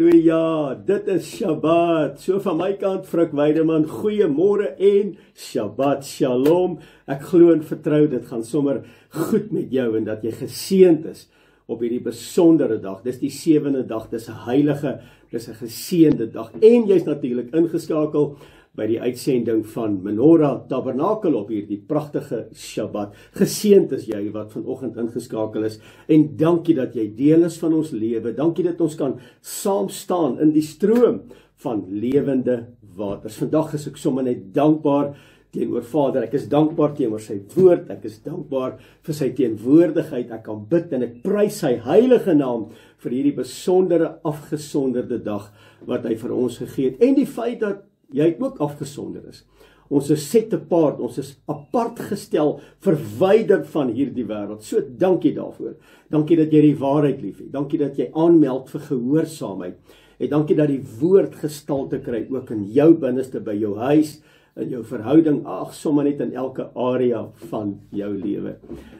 Halleluja, dit is Shabbat. So van my kant, Frik Weideman, goeiemôre en Shabbat Shalom. Ek glo en vertrou, dit gaan sommer goed met jou en dat jy geseënd is op hierdie besondere dag. Dis die 7de dag, dis 'n heilige, dis 'n geseënde dag. En jy's natuurlik ingeskakel by die uitsending van Menorah Tabernakel op hierdie pragtige Shabbat. Geseënd is jy wat vanoggend ingeskakel is en dankie dat jy deel is van ons lewe. Dankie dat ons kan saam staan in die stroom van lewende waters. Vandag is ek sommer net dankbaar teenoor Vader. Ek is dankbaar teenoor sy woord. Ek is dankbaar vir sy teenwoordigheid. Ek kan bid en ek prys sy heilige naam vir hierdie besondere afgesonderde dag wat hy vir ons gegee het. En die feit dat jy ook afgesonder is. Ons is set apart, ons is apart gestel, verwyder van hierdie wêreld. So dankie daarvoor. Dankie dat jy die waarheid liefhet. Dankie dat jy aanmeld vir gehoorsaamheid. En dankie dat die woord gestalte kry ook in jou binneste, by jou huis, in jou verhouding, sommer net in elke area van jou lewe.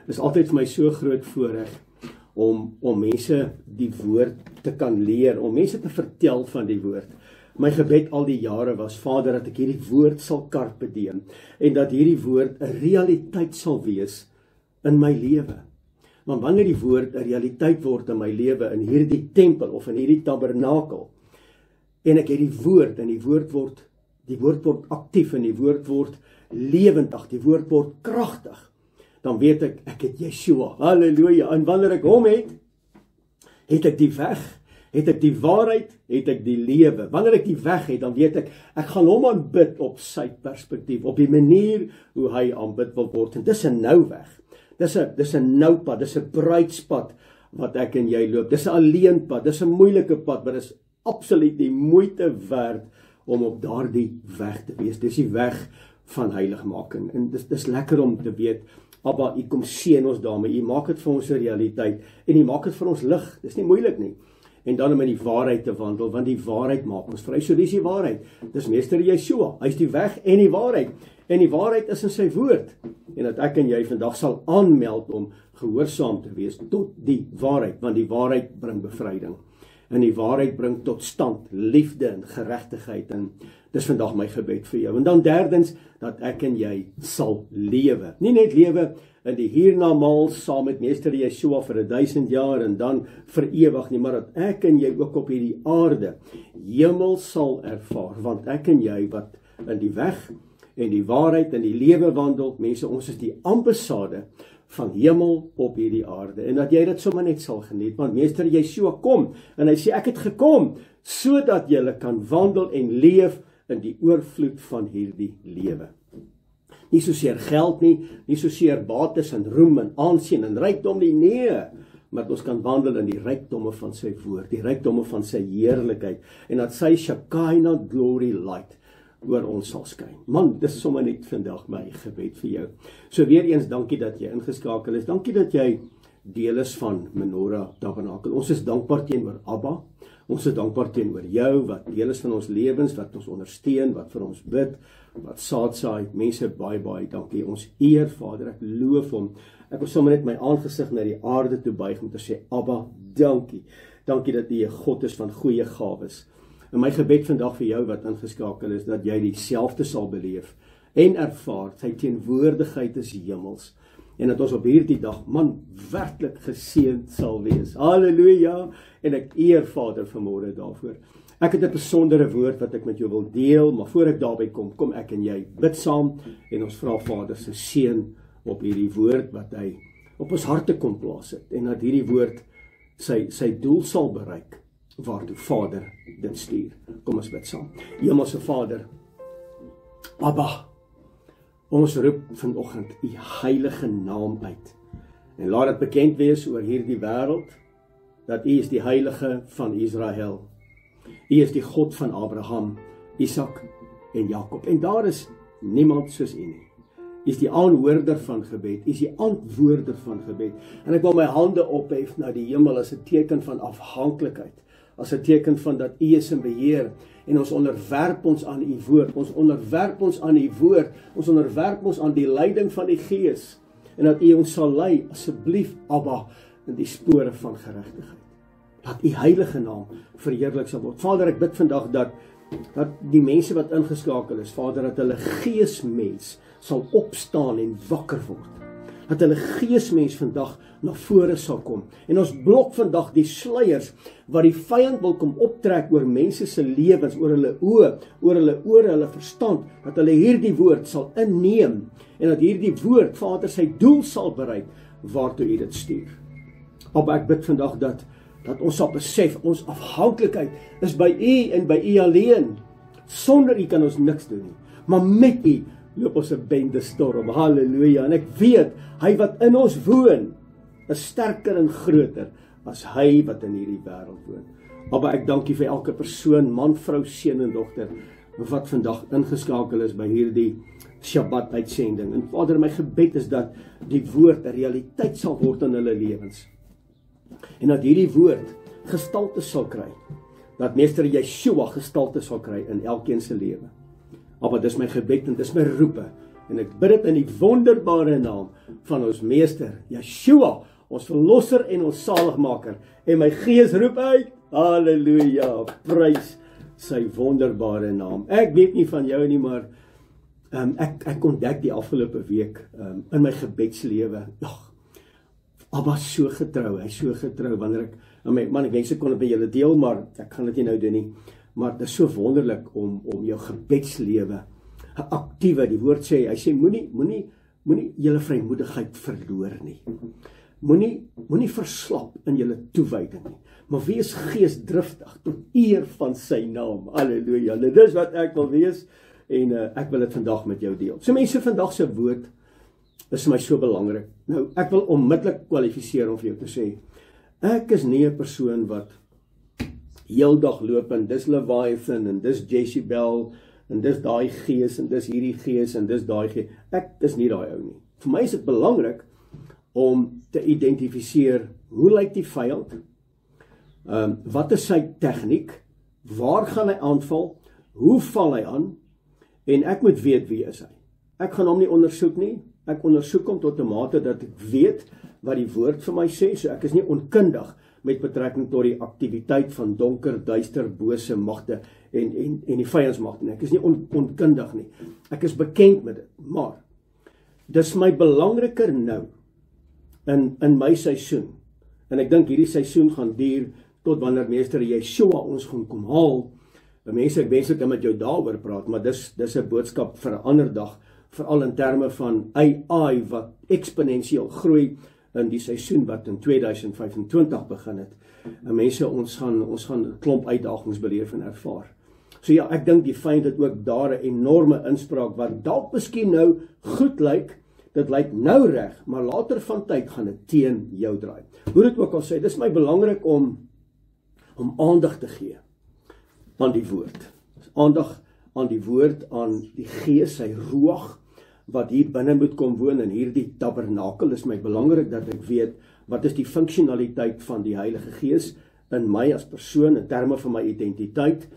Dit is altyd vir my so groot voorreg om mense die woord te kan leer, om mense te vertel van die woord. My gebed al die jare was, Vader, dat ek hierdie woord sal carpe diem en dat hierdie woord 'n realiteit sal wees in my lewe. Want wanneer die woord 'n realiteit word in my lewe, in hierdie tempel of in hierdie tabernakel, en ek het die woord, en die woord word aktief en die woord word lewendig, die woord word kragtig, dan weet ek het Yeshua, halleluja, en wanneer ek hom het ek die weg, het ek die waarheid, het ek die lewe. Wanneer ek die weg het, dan weet ek gaan hom aanbid op sy perspektief, op die manier hoe hy aanbid wil word. En dis 'n nou weg. Dis 'n nou pad, dis 'n bruidspad wat ek en jy loop. Dis 'n alleen pad, dis 'n moeilike pad, maar dis absoluut die moeite werd om op daardie weg te wees. Dis die weg van heiligmaking. En dis lekker om te weet, Abba, U kom seën ons daarmee. U maak dit vir ons 'n realiteit en U maak dit vir ons lig. Dis nie moeilik nie. En dan om in die waarheid te wandel, want die waarheid maak ons vry. So dis die waarheid. Dis Meester Yeshua. Hy's die weg en die waarheid. En die waarheid is in sy woord. En dat ek en jy vandag sal aanmeld om gehoorsaam te wees tot die waarheid, want die waarheid bring bevryding. En die waarheid bring tot stand liefde en geregtigheid. En dis vandag my gebed vir jou. En dan derdens, dat ek en jy sal lewe. Nie net lewe in die hiernamaals saam met Meester Yeshua vir 1000 jaar en dan vir ewig nie, maar dat ek en jy ook op hierdie aarde hemel sal ervaar, want ek en jy wat in die weg en die waarheid en die lewe wandel, mense, ons is die ambassade van hemel op hierdie aarde, en dat jy dit sommer net sal geniet, want Meester Yeshua kom, en hy sê, ek het gekom, sodat jy kan wandel en leef in die oorvloed van hierdie lewe. Nie soseer geld nie soseer bates en roem en aansien en rykdom nie, nee, maar ons kan wandel in die rykdomme van sy woord, die rykdomme van sy heerlikheid, en dat sy Shekinah glory light oor ons sal skyn. Man, dis sommer net vandag my gebed vir jou. So weer eens, dankie dat jy ingeskakel is, dankie dat jy deel is van Menorah Tabernakel. Ons is dankbaar teenoor Abba, ons is dankbaar teenoor jou, wat deel is van ons lewens, wat ons ondersteun, wat vir ons bid, wat saad saai, mense, baie dankie, ons eer Vader, ek loof hom, ek wil sommer net my aangesig na die aarde toe buig om te sê, Abba, dankie dat U 'n God is van goeie gawes. En my gebed vandag vir jou wat ingeskakel is, dat jy dieselfde sal beleef en ervaar, sy teenwoordigheid is hemels, en dat ons op hierdie dag, man, werklik geseënd sal wees. Halleluja, en ek eer Vader vanmôre daarvoor. Ek het 'n besondere woord wat ek met jou wil deel, maar voor ek daarby kom ek en jy bid saam, en ons vra Vader se seën op hierdie woord wat hy op ons harte kom plaas het, en dat hierdie woord sy doel sal bereik, waartoe Vader dit stuur. Kom ons bid saam. Hemelse Vader, Abba, ons roep vanoggend U heilige naam uit, en laat dit bekend wees oor hierdie wêreld, dat U is die heilige van Israel. U is die God van Abraham, Isak en Jakob, en daar is niemand soos U nie. U is die aanhoorder van gebed, U is die antwoorder van gebed, en ek wil my hande ophef na die hemel as 'n teken van afhanklikheid, as 'n teken van dat U is in beheer, en ons onderwerp ons aan U woord, ons onderwerp ons aan U woord, ons onderwerp ons aan die leiding van die Gees, en dat U ons sal lei, asseblief Abba, in die spore van geregtigheid. dat u heilige naam verheerlik sal word. Vader, ek bid vandag dat die mense wat ingeskakel is, Vader, dat hulle geesmens sal opstaan en wakker word. Dat hulle geesmens vandag na vore sal kom. En ons blok vandag die sluiers wat die vyand wil kom optrek oor mense se lewens, oor hulle oë, oor hulle ore, hulle verstand, dat hulle hierdie woord sal inneem en dat hierdie woord, Vader, sy doel sal bereik waartoe u dit stuur. Maar ek bid vandag dat ons sal besef, ons afhanklikheid is by u en by u alleen. Sonder u kan ons niks doen nie. Maar met u loop ons 'n bende storm. Halleluja. En ek weet, hy wat in ons woon, is sterker en groter as hy wat in hierdie wêreld woon. Maar ek dank u vir elke persoon, man, vrou, seun en dogter, wat vandag ingeskakel is by hierdie Shabbat uitsending. En Vader, my gebed is dat die woord 'n realiteit sal word in hulle lewens. En dat hierdie woord gestalte sal kry. Dat Meester Yeshua gestalte sal kry in elkeen se lewe. Maar dis my gebed en dis my roepe. En ek bid dit in die wonderbare naam van ons Meester Yeshua, ons verlosser en ons saligmaker. En my gees roep uit, halleluja, prys sy wonderbare naam. Ek weet nie van jou nie, maar ek ontdek die afgelope week in my gebedslewe, Abba so getrou, hy so getrou, wanneer ek wens ek kon dit met julle deel, maar ek gaan dit nie nou doen nie, maar dit is so wonderlik om jou gebedslewe, aktiewe, die woord sê, hy sê, moenie julle vrymoedigheid verloor nie, moenie verslap in julle toewyding nie, maar wees geesdriftig tot eer van sy naam, halleluja, dit is wat ek wil wees, en ek wil dit vandag met jou deel. So mense, vandag se woord is my so belangrik. Nou, ek wil onmiddellik kwalifiseer om vir jou te sê, ek is nie 'n persoon wat heeldag loop en dis Leviathan en dis Jezebel en dis daai gees en dis hierdie gees en dis daai gees. Ek is nie daai ou nie. Vir my is dit belangrik om te identifiseer, hoe lyk die vyand? Wat is sy tegniek? Waar gaan hy aanval? Hoe val hy aan? En ek moet weet wie is hy. Ek gaan hom nie ondersoek nie. Ek ondersoek hom tot 'n mate dat ek weet wat die woord vir my sê, so ek is nie onkundig met betrekking tot die aktiwiteit van donker, duister, bose magte en die vyandmagte nie. Ek is nie onkundig nie. Ek is bekend met dit, maar dis my belangriker nou in my seisoen. En ek dink hierdie seisoen gaan duur tot wanneer Meester Yeshua ons gaan kom haal. Mense, ek wens ek kan met jou daaroor praat, maar dis 'n boodskap vir 'n ander dag, veral in terme van AI wat eksponensieel groei in die seisoen wat in 2025 begin het. En mense, ons gaan 'n klomp uitdagings beleef en ervaar. So ja, ek dink die vyand het ook daar 'n enorme inspraak wat dalk miskien nou goed lyk, dit lyk nou reg, maar later van tyd gaan dit teen jou draai. Hoe dit ook al sê, dis my belangrik om aandag te gee aan die woord. Aandag aan die woord, aan die gees, sy ruach, wat hier binne moet kom woon in hierdie tabernakel. Is my belangrik dat ek weet, wat is die funksionaliteit van die Heilige Gees in my as persoon, in terme van my identiteit,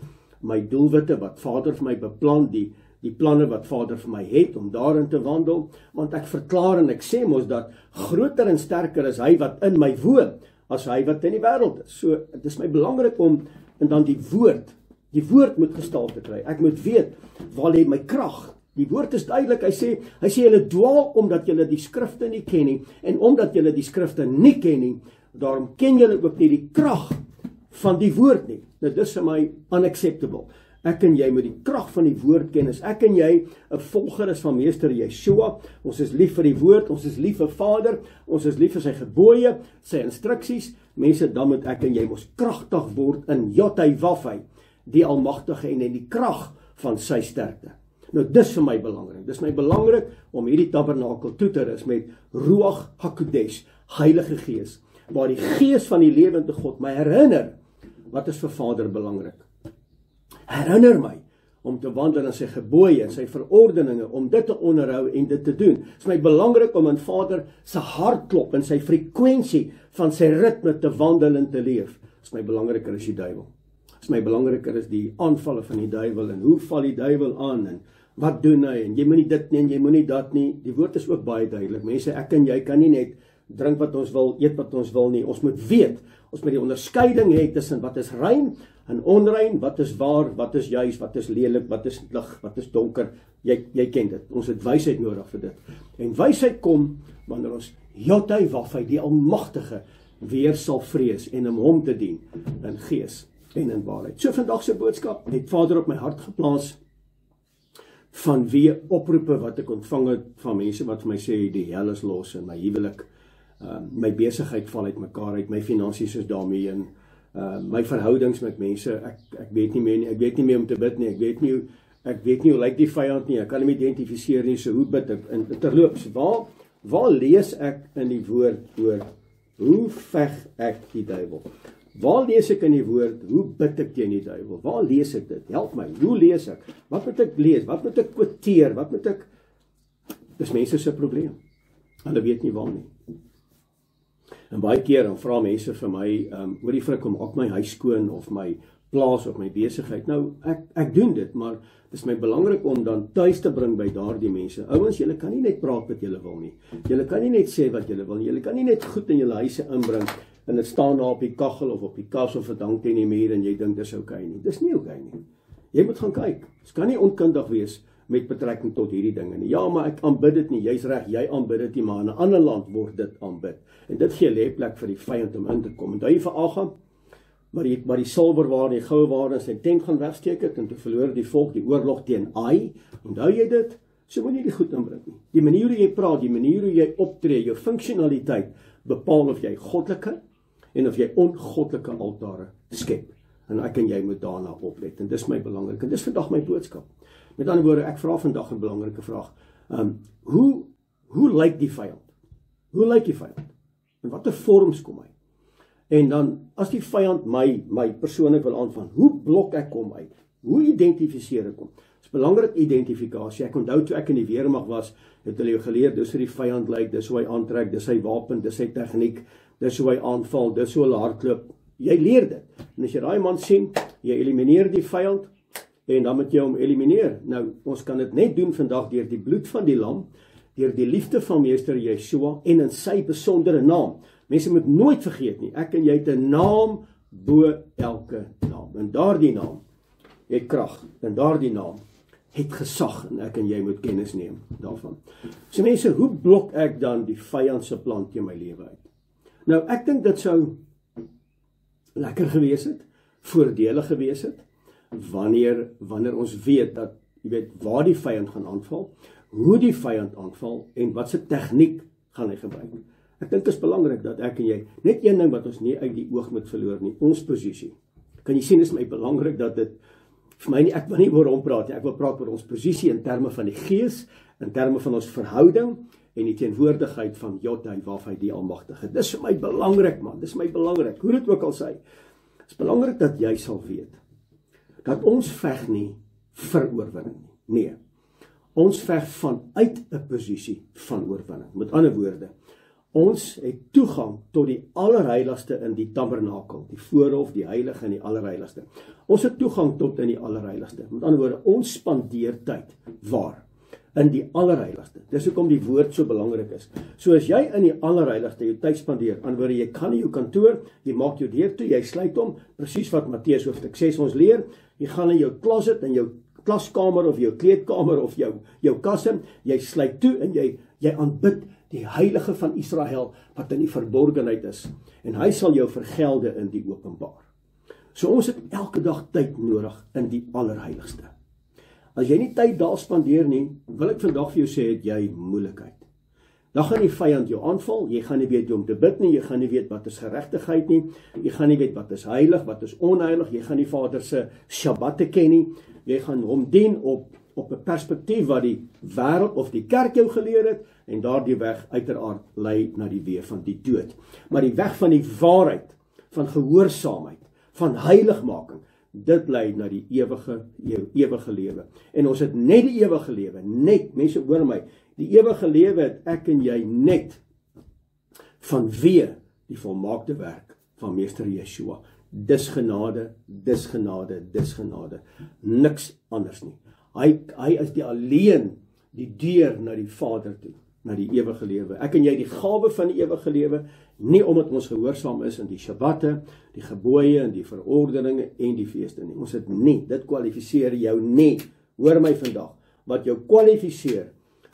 my doelwitte wat Vader vir my beplan, die planne wat Vader vir my het, om daarin te wandel, want ek verklaar en ek sê mos dat groter en sterker is hy wat in my woon, as hy wat in die wêreld is. So, het is my belangrik om, en dan die woord moet gestalte kry. Ek moet weet, waar lê my krag? Die woord is duidelik, hy sê julle dwaal omdat julle die skrifte nie ken nie, en omdat julle die skrifte nie ken nie, daarom ken julle ook nie die krag van die woord nie. Nou, dis vir my unacceptable. Ek en jy moet die krag van die woord ken. As ek en jy 'n volger is van Meester Yeshua, ons is lief vir die woord, ons is lief vir Vader, ons is lief vir sy gebooie, sy instruksies, mense, dan moet ek en jy mos kragtig word in Yotay Wafai, die almagtige en in die krag van sy sterkte. Nou, dis vir my belangrik. Dis my belangrik om hierdie tabernakel toe te rus met Ruach HaKodesh, Heilige Gees, waar die Gees van die lewende God my herinner, wat is vir Vader belangrik? Herinner my om te wandel in sy gebooie en sy verordeninge, om dit te onderhou en dit te doen. Dit is my belangrik om in Vader sy hartklop en sy frekwensie van sy ritme te wandel en te leef. Dit is my belangriker as die duiwel. Dit is my belangriker as die aanvalle van die duiwel en hoe val die duiwel aan en wat doen hy en jy moet nie dit nie en jy moet nie dat nie. Die woord is ook baie duidelik. Mense, ek en jy kan nie net drink wat ons wil, eet wat ons wil nie. Ons moet weet, ons met die onderskeiding het tussen wat is rein en onrein, wat is waar, wat is juis, wat is lelik, wat is lig, wat is donker. Jy ken dit. Ons het wysheid nodig vir dit. En wysheid kom wanneer ons Jotei Wafai, die Almagtige, weer sal vrees en om hom te dien in gees en in waarheid. So vandag se boodskap het Vader op my hart geplaas vanweë oproepe wat ek ontvang het van mense wat vir my sê die hel is los in my huwelik, my besigheid val uit mekaar uit, my finansies is daarmee in, my verhoudings met mense, ek weet nie meer om te bid nie, ek weet nie hoe lyk die vyand nie, ek kan hom identifiseer nie, so hoe bid ek, en terloops, waar lees ek in die woord oor, hoe veg ek die duiwel? Waar lees ek in die woord, hoe bid ek teen die duiwel? Waar lees ek dit? Help my, hoe lees ek? Wat moet ek lees? Wat moet ek quoteer? Wat moet ek... Dis mense se probleem. Hulle weet nie waar nie. En baie keer dan vra mense vir my, oor die vrek, kom maak my huis skoon, of my plaas, of my besigheid. Nou, ek doen dit, maar dit is my belangrik om dan tuis te bring by daardie mense. Ouens, julle kan nie net praat wat julle wil nie. Julle kan nie net sê wat julle wil nie. Julle kan nie net goed in julle huise inbring, en dit staan daar op die kaggel, of op die kas, of het hang teen die muur, en jy dink dis okay nie. Dis nie okay nie. Jy moet gaan kyk. Dit kan nie onkundig wees met betrekking tot hierdie dinge nie. Ja, maar ek aanbid dit nie. Jy's reg, jy aanbid dit nie, maar in 'n ander land word dit aanbid. En dit gee leefplek vir die vyand om in te kom. En hy vir Agam, maar die silwerware en die goue ware in sy tent gaan wegsteek het, en toe verloor die volk die oorlog teen Ai. Onthou jy dit? So moet jy die goed inbring nie. Die manier hoe jy praat, die manier hoe jy optree, jou funksionaliteit, bepaal of jy goddelike en of jy ongoddelike altare skep. En ek en jy moet daarna oplet. En dis my belangrik. En dis vandag my boodskap. Met ander woorde, ek vra vandag 'n belangrike vraag. Hoe lyk die vyand? Hoe lyk die vyand? In watter vorms kom hy? En dan, as die vyand my persoonlik wil aanval, hoe blok ek hom uit? Hoe identifiseer ek hom? Dit is belangrik identifikasie. Ek onthou toe ek in die weermag was, het hulle jou geleer, dis hoe die vyand lyk, dis hoe hy aantrek, dis sy wapen, dis sy tegniek, dis hoe hy aanval, dis hoe hy hardloop. Jy leer dit. En as jy daai man sien, jy elimineer die vyand, en dan moet jy hom elimineer. Nou, ons kan dit net doen vandag deur die bloed van die lam, deur die liefde van Meester Yeshua, en in sy besondere naam. Mense moet nooit vergeet nie, ek en jy het 'n naam bo elke naam. En daardie naam het krag, en daardie naam het gesag, en ek en jy moet kennis neem daarvan. So mense, hoe blok ek dan die vyand se plan teen my lewe uit? Nou, ek dink dit sou lekker gewees het, voordelig gewees het, wanneer ons weet dat, jy weet, waar die vyand gaan aanval, hoe die vyand aanval, en wat se tegniek gaan hy gebruik. Ek dink dit is belangrik dat ek en jy, net een ding wat ons nie uit die oog moet verloor nie, ons posisie. Kan jy sien, is my belangrik dat dit, vir my nie, ek wil nie oor hom praat nie, ek wil praat oor ons posisie in terme van die gees, in terme van ons verhouding, en die teenwoordigheid van Jotei Wafai die Almagtige. Dis vir my belangrik, man, dis my belangrik, hoe dit ook al sê. Dit is belangrik dat jy sal weet, dat ons veg nie vir oorwinning nie. Nee, ons veg vanuit 'n posisie van oorwinning. Met ander woorde, ons het toegang tot die allerheiligste in die tabernakel, die voorhof, die heilige en die allerheiligste. Ons het toegang tot in die allerheiligste. Met ander woorde, ons spandeer tyd. Waar? In die allerheiligste. Dis hoekom die woord so belangrik is. So as jy in die allerheiligste jou tyd spandeer, antwoorde jy kan in jou kantoor, jy maak jou deur toe, jy sluit hom, presies wat Matteus hoofstuk 6 ons leer, jy gaan in jou closet, in jou klaskamer of jou kleedkamer of jou kas in, jy sluit toe en jy aanbid die heilige van Israel wat in die verborgenheid is, en hy sal jou vergelde in die openbaar. So ons het elke dag tyd nodig in die allerheiligste. As jy nie tyd daar spandeer nie, wil ek vandag vir jou sê, het jy moeilikheid. Dan gaan die vyand jou aanval, jy gaan nie weet hoe om te bid nie, jy gaan nie weet wat is geregtigheid nie, jy gaan nie weet wat is heilig, wat is onheilig, jy gaan nie Vader se Shabbatte ken nie, jy gaan hom dien op 'n perspektief wat die wêreld of die kerk jou geleer het, en daardie weg uiteraard lei na die weë van die dood. Maar die weg van die waarheid, van gehoorsaamheid, van heiligmaking, dit lei na die ewige lewe. En ons het net die ewige lewe, net, mense hoor my, die ewige lewe het ek en jy net vanweë die volmaakte werk van Meester Yeshua. Dis genade, dis genade, dis genade. Niks anders nie. Hy is die alleen die deur na die Vader toe. na die ewige lewe. Ek en jy die gawe van die ewige lewe, nie omdat ons gehoorsaam is in die Shabbatte, die gebooie en die verordeninge en die feeste nie. Ons het nie, dit kwalifiseer jou nie. Hoor my vandag, wat jou kwalifiseer,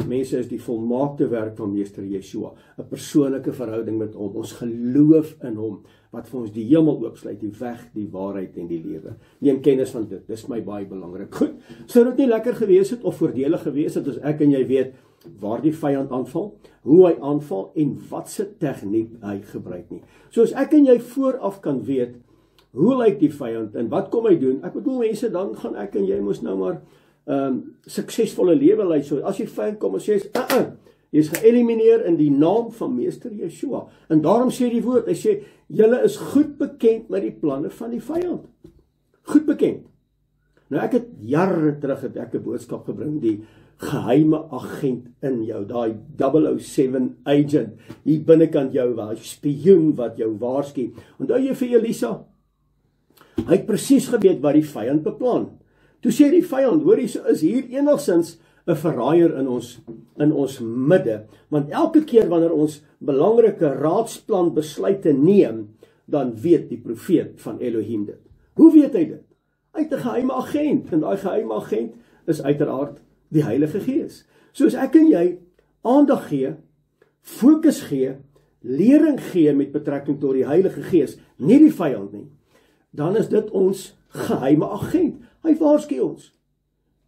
mense, is die volmaakte werk van Meester Yeshua, 'n persoonlike verhouding met hom, ons geloof in hom, wat vir ons die hemel oopsluit, die weg, die waarheid en die lewe. Neem kennis van dit, dis my baie belangrik. Goed, sou dit nie lekker gewees het of voordelig gewees het as ek en jy weet waar die vyand aanval, hoe hy aanval en wat se tegniek hy gebruik nie. So as ek en jy vooraf kan weet, hoe lyk die vyand en wat kom hy doen? Ek bedoel mense, dan gaan ek en jy mos nou maar suksesvolle lewe lei. So as die vyand kom en sê, jy is geëlimineer in die naam van Meester Yeshua. En daarom sê die woord, hy sê, julle is goed bekend met die planne van die vyand. Goed bekend. Nou ek het jare terug het ek 'n boodskap gebring, die geheime agent in jou, daai 007 agent, hier binnekant jou, daai spioen wat jou waarsku. Onthou jy vir Elisa? Hy het presies geweet wat die vyand beplan. Toe sê die vyand, hoor jy, is hier enigstens 'n verraaier in ons midde, want elke keer wanneer ons belangrike raadsplan besluite neem, dan weet die profeet van Elohim dit. Hoe weet hy dit? Hy het 'n geheime agent, en daai geheime agent is uiteraard die Heilige Gees. Soos ek en jy aandag gee, fokus gee, lering gee met betrekking tot die Heilige Gees, nie die vyand nie, dan is dit ons geheime agent. Hy waarsku ons.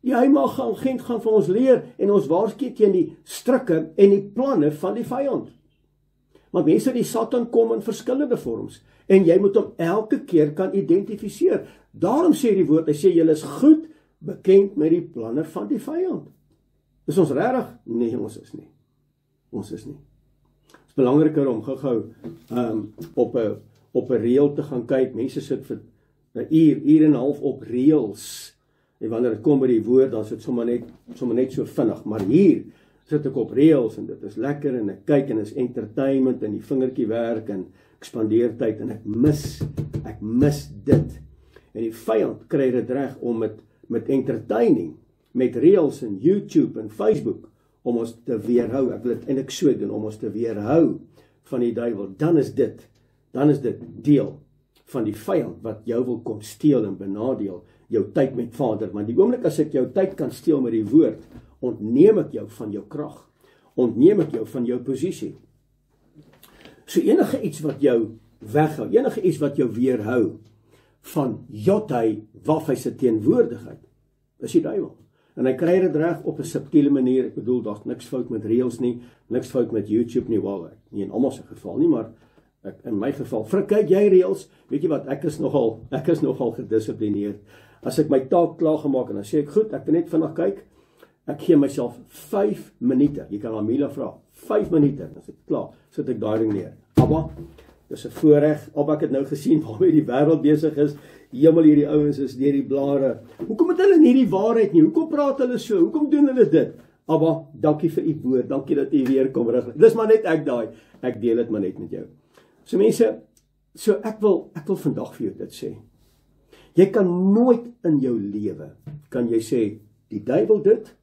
Die geheime agent gaan vir ons leer en ons waarsku teen die strikke en die planne van die vyand. Want mense, die Satan kom in verskillende vorms en jy moet hom elke keer kan identifiseer. Daarom sê die woord, hy sê julle is goed bekend met die planne van die vyand. Is ons regtig? Nee, ons is nie. Ons is nie. Het is belangriker om gou-gou op 'n reel te gaan kyk. Mense sit vir 'n uur en 'n half op reels. En wanneer dit kom by die woord, dan is dit sommer net so vinnig. Maar hier sit ek op reels en dit is lekker en ek kyk en is entertainment en die vingertjie werk en ek spandeer tyd en ek mis dit. En die vyand kry dit reg om met entertaining, met reels en YouTube en Facebook, om ons te weerhou. Ek wil dit eintlik so doen, om ons te weerhou van die duiwel. Dan is dit deel van die vyand wat jou wil kom steel en benadeel jou tyd met Vader. Want die oomblik as ek jou tyd kan steel met die woord, ontneem ek jou van jou krag, ontneem ek jou van jou posisie. So enige iets wat jou weghou, enige iets wat jou weerhou van Jotai Wafai se teenwoordigheid, is die duiwel. En hy kry dit reg op 'n subtiele manier. Ek bedoel, daar's niks fout met reels nie, niks fout met YouTube nie, wel, nie in almal se geval nie, maar in my geval, kyk jy reels, weet jy wat, ek is nogal gedissiplineerd. As ek my taak klaar gemaak en dan sê ek, goed, ek kan net vinnig kyk, ek gee myself 5 minute, jy kan Amila vra, 5 minute, dan is ek klaar, sit ek daai ding neer. Abba, dis 'n voorreg, Abba, ek het nou gesien waarmee die wêreld besig is, hemel, hierdie ouens is deur die blare, hoekom het hulle nie die waarheid nie, hoekom praat hulle so, hoekom doen hulle dit? Abba, dankie vir u woord, dankie dat u weer kom rig, dis maar net ek deel dit maar net met jou. So mense, ek wil vandag vir jou dit sê. Jy kan nooit in jou lewe, kan jy sê, die duiwel dit,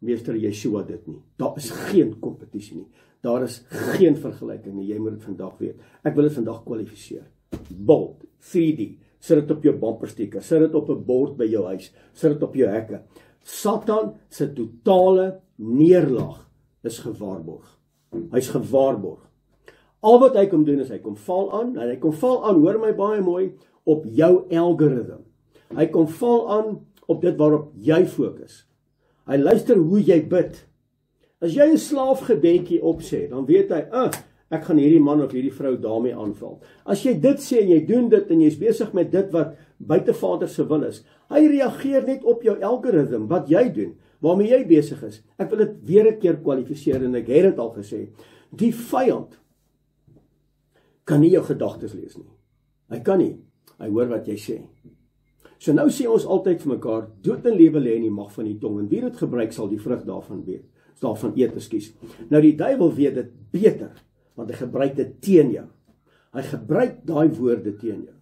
Meester Yeshua dit nie. Daar is geen kompetisie nie. Daar is geen vergelyking nie. Jy moet dit vandag weet. Ek wil dit vandag kwalifiseer. Bold, 3D, sit dit op jou bumpersticker, sit dit op 'n bord by jou huis, sit dit op jou hekke. Satan se totale neerlaag is gewaarborg. Hy's gewaarborg. Al wat hy kom doen is, hy kom val aan, en hy kom val aan, hoor my baie mooi, op jou algoritme. Hy kom val aan op dit waarop jy fokus. Hy luister hoe jy bid. As jy 'n slaafgebedjie opsê, dan weet hy, ek gaan hierdie man of hierdie vrou daarmee aanval. As jy dit sê en jy doen dit en jy's besig met dit wat buite Vader se wil is, hy reageer net op jou algoritme, wat jy doen, waarmee jy besig is. Ek wil dit weer 'n keer kwalifiseer en ek het dit al gesê. Die vyand kan nie jou gedagtes lees nie. Hy kan nie. Hy hoor wat jy sê. So nou sê ons altyd vir mekaar, dood en lewe lê in die mag van die tong, en wie dit gebruik sal die vrug daarvan eet, ekskuus. Nou die duiwel weet dit beter, want hy gebruik dit teen jou. Hy gebruik daai woorde teen jou.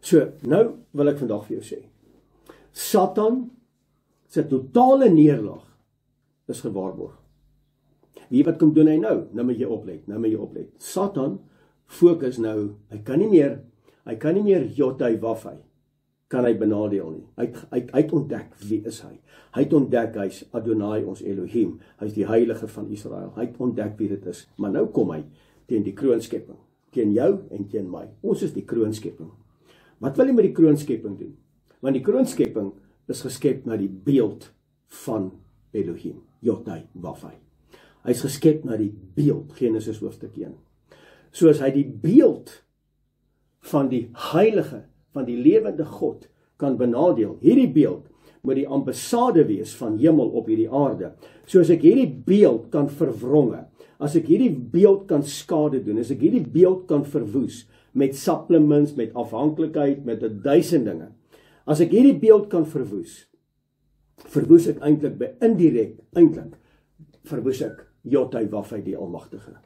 So, nou wil ek vandag vir jou sê, Satan se totale neerlaag is gewaarborg. Wie wat kom doen hy nou? Nou moet jy oplet. Satan fokus nou, hy kan nie meer Jotai Wafai kan hy benadeel nie. Hy het ontdek wie is hy. Hy het ontdek hy's Adonai ons Elohim. Hy's die heilige van Israel. Hy het ontdek wie dit is. Maar nou kom hy teen die kroonskepping, teen jou en teen my. Ons is die kroonskepping. Wat wil hy met die kroonskepping doen? Want die kroonskepping is geskep na die beeld van Elohim, Jotai Wafai. Hy is geskep na die beeld, Genesis hoofstuk 1. Soos hy die beeld van die heilige, van die lewende God kan benadeel. Hierdie beeld moet die ambassade wees van hemel op hierdie aarde. Soos ek hierdie beeld kan verwronge, as ek hierdie beeld kan skade doen, as ek hierdie beeld kan verwoes, met supplements, met afhanklikheid, met 1000 dinge. As ek hierdie beeld kan verwoes ek eintlik indirek, verwoes ek Jotai Wafai die Almagtige.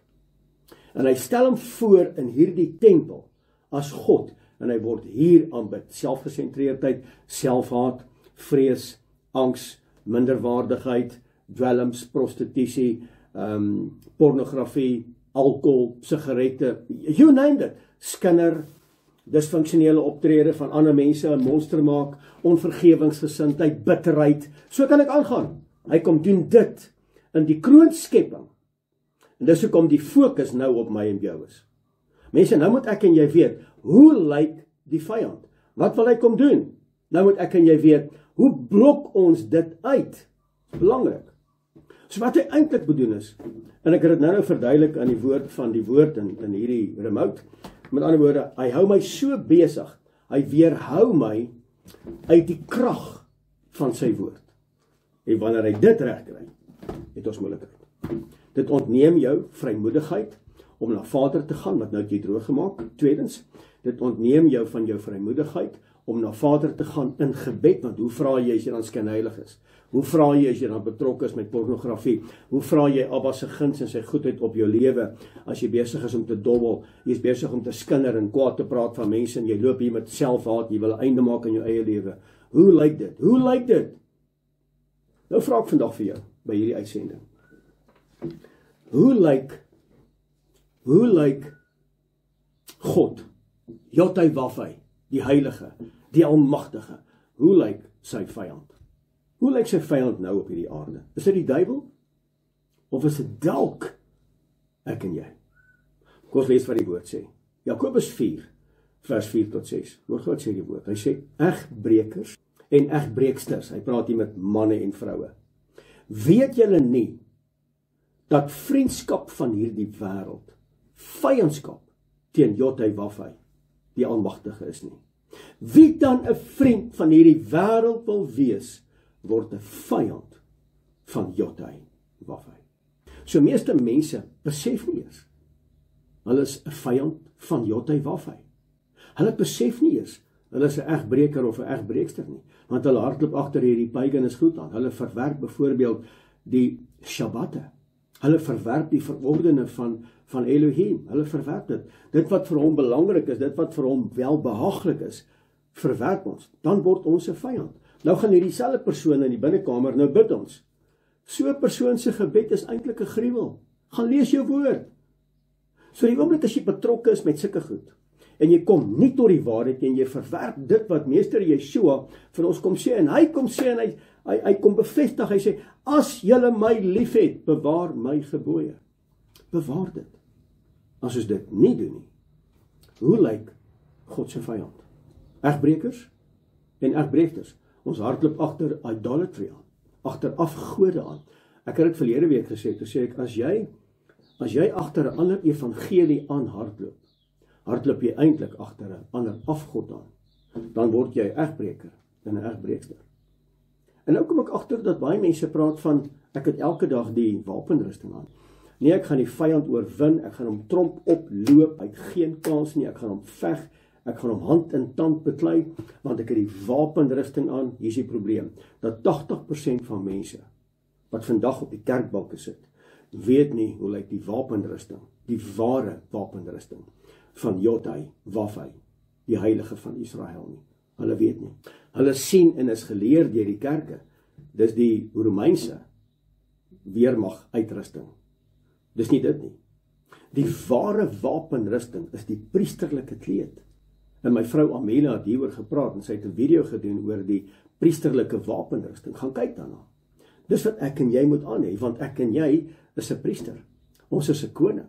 En hy stel hom voor in hierdie tempel as God, en hy word hier aanbid. Selfgesentreerdheid, selfhaat, vrees, angs, minderwaardigheid, dwelms, prostitusie, pornografie, alkohol, sigarette, you name it, skinder, dysfunksionele optrede van ander mense, 'n monster maak, onvergewingsgesindheid, bitterheid, so kan ek aangaan. Hy kom doen dit in die kroonskepping. En dis hoekom die fokus nou op my en jou is. Mense, nou moet ek en jy weet, hoe lyk die vyand? Wat wil hy kom doen? Nou moet ek en jy weet, hoe blok ons dit uit? Belangrik. So wat hy eintlik bedoel is, en ek het dit nou verduidelik aan die woord van die woord in hierdie remote, met ander woorde, hy hou my so besig, hy weerhou my uit die krag van sy woord. En wanneer hy dit regkry, het ons moeilikheid. Dit ontneem jou vrymoedigheid om na Vader te gaan, wat nou het jy droog gemaak. Tweedens, dit ontneem jou van jou vrymoedigheid om na Vader te gaan in gebed, want hoe vra jy as jy dan skynheilig is? Hoe vra jy as jy dan betrokke is met pornografie? Hoe vra jy Abba se guns en sy goedheid op jou lewe as jy besig is om te dobbel, jy is besig om te skinder en kwaad te praat van mense en jy loop hier met selfhaat, jy wil 'n einde maak aan jou eie lewe. Hoe lyk dit? Hoe lyk dit? Nou vra ek vandag vir jou by hierdie uitsending. Hoe lyk God, Jotai Wafai, die heilige, die almagtige? Hoe lyk sy vyand? Hoe lyk sy vyand nou op hierdie aarde? Is dit die duiwel? Of is dit dalk ek en jy? Kom ons lees wat die woord sê. Jakobus 4, vers 4 tot 6. Hoor wat sê die woord. Hy sê, egbrekers en egbreeksters. Hy praat hier met manne en vroue. Weet julle nie dat vriendskap van hierdie wêreld vyandskap teen Jotai Wafai, die almagtige is nie? Wie dan 'n vriend van hierdie wêreld wil wees, word 'n vyand van Jotai Wafai. So meeste mense besef nie eers, hulle is 'n vyand van Jotai Wafai. Hulle besef nie eers, hulle is 'n egbreker of 'n egbreekster nie, want hulle hardloop agter hierdie pagans goed aan. Hulle verwerp byvoorbeeld die Shabbatte. Hulle verwerp die verordene van Elohim. Hulle verwerp dit. Dit wat vir hom belangrik is, dit wat vir hom welbehaaglik is, verwerp ons. Dan word ons 'n vyand. Nou gaan hierdie selfde persoon in die binnekamer, nou bid ons. So 'n persoon se gebed is eintlik 'n gruwel. Gaan lees jou woord. So die oomblik as jy betrokke is met sulke goed, en jy kom nie tot die waarheid en jy verwerp dit wat meester Yeshua vir ons kom sê, en hy kom sê, en hy kom bevestig, hy sê, as julle my liefhet, bewaar my gebooie. Bewaar dit. As ons dit nie doen nie, hoe lyk God se vyand? Egbrekers en egbreekters. Ons hardloop agter idolatry aan, agter afgode aan. Ek het dit verlede week gesê, toe sê ek, as jy agter 'n ander evangelie aan hardloop jy eintlik agter 'n ander afgod aan. Dan word jy 'n egbreker en 'n egbreekster. En nou kom ek agter dat baie mense praat van, ek het elke dag die wapenrusting aan. Nee, ek gaan die vyand oorwin, ek gaan hom tromp oploop, hy het geen kans nie, ek gaan hom veg, ek gaan hom hand in tand beklei, want ek het die wapenrusting aan. Hier is die probleem, dat 80% van mense, wat vandag op die kerkbanke sit, weet nie hoe lyk die wapenrusting, die ware wapenrusting, van Jotai Wafai, die heilige van Israel nie. Hulle weet nie. Hulle sien en is geleer deur die kerke. Dis die Romeinse weermag uitrusting. Dis nie dit nie. Die ware wapenrusting is die priesterlike kleed. En my vrou Amelia het hieroor gepraat en sy het 'n video gedoen oor die priesterlike wapenrusting. Gaan kyk daarna. Dis wat ek en jy moet aan hê, want ek en jy is 'n priester. Ons is 'n koning.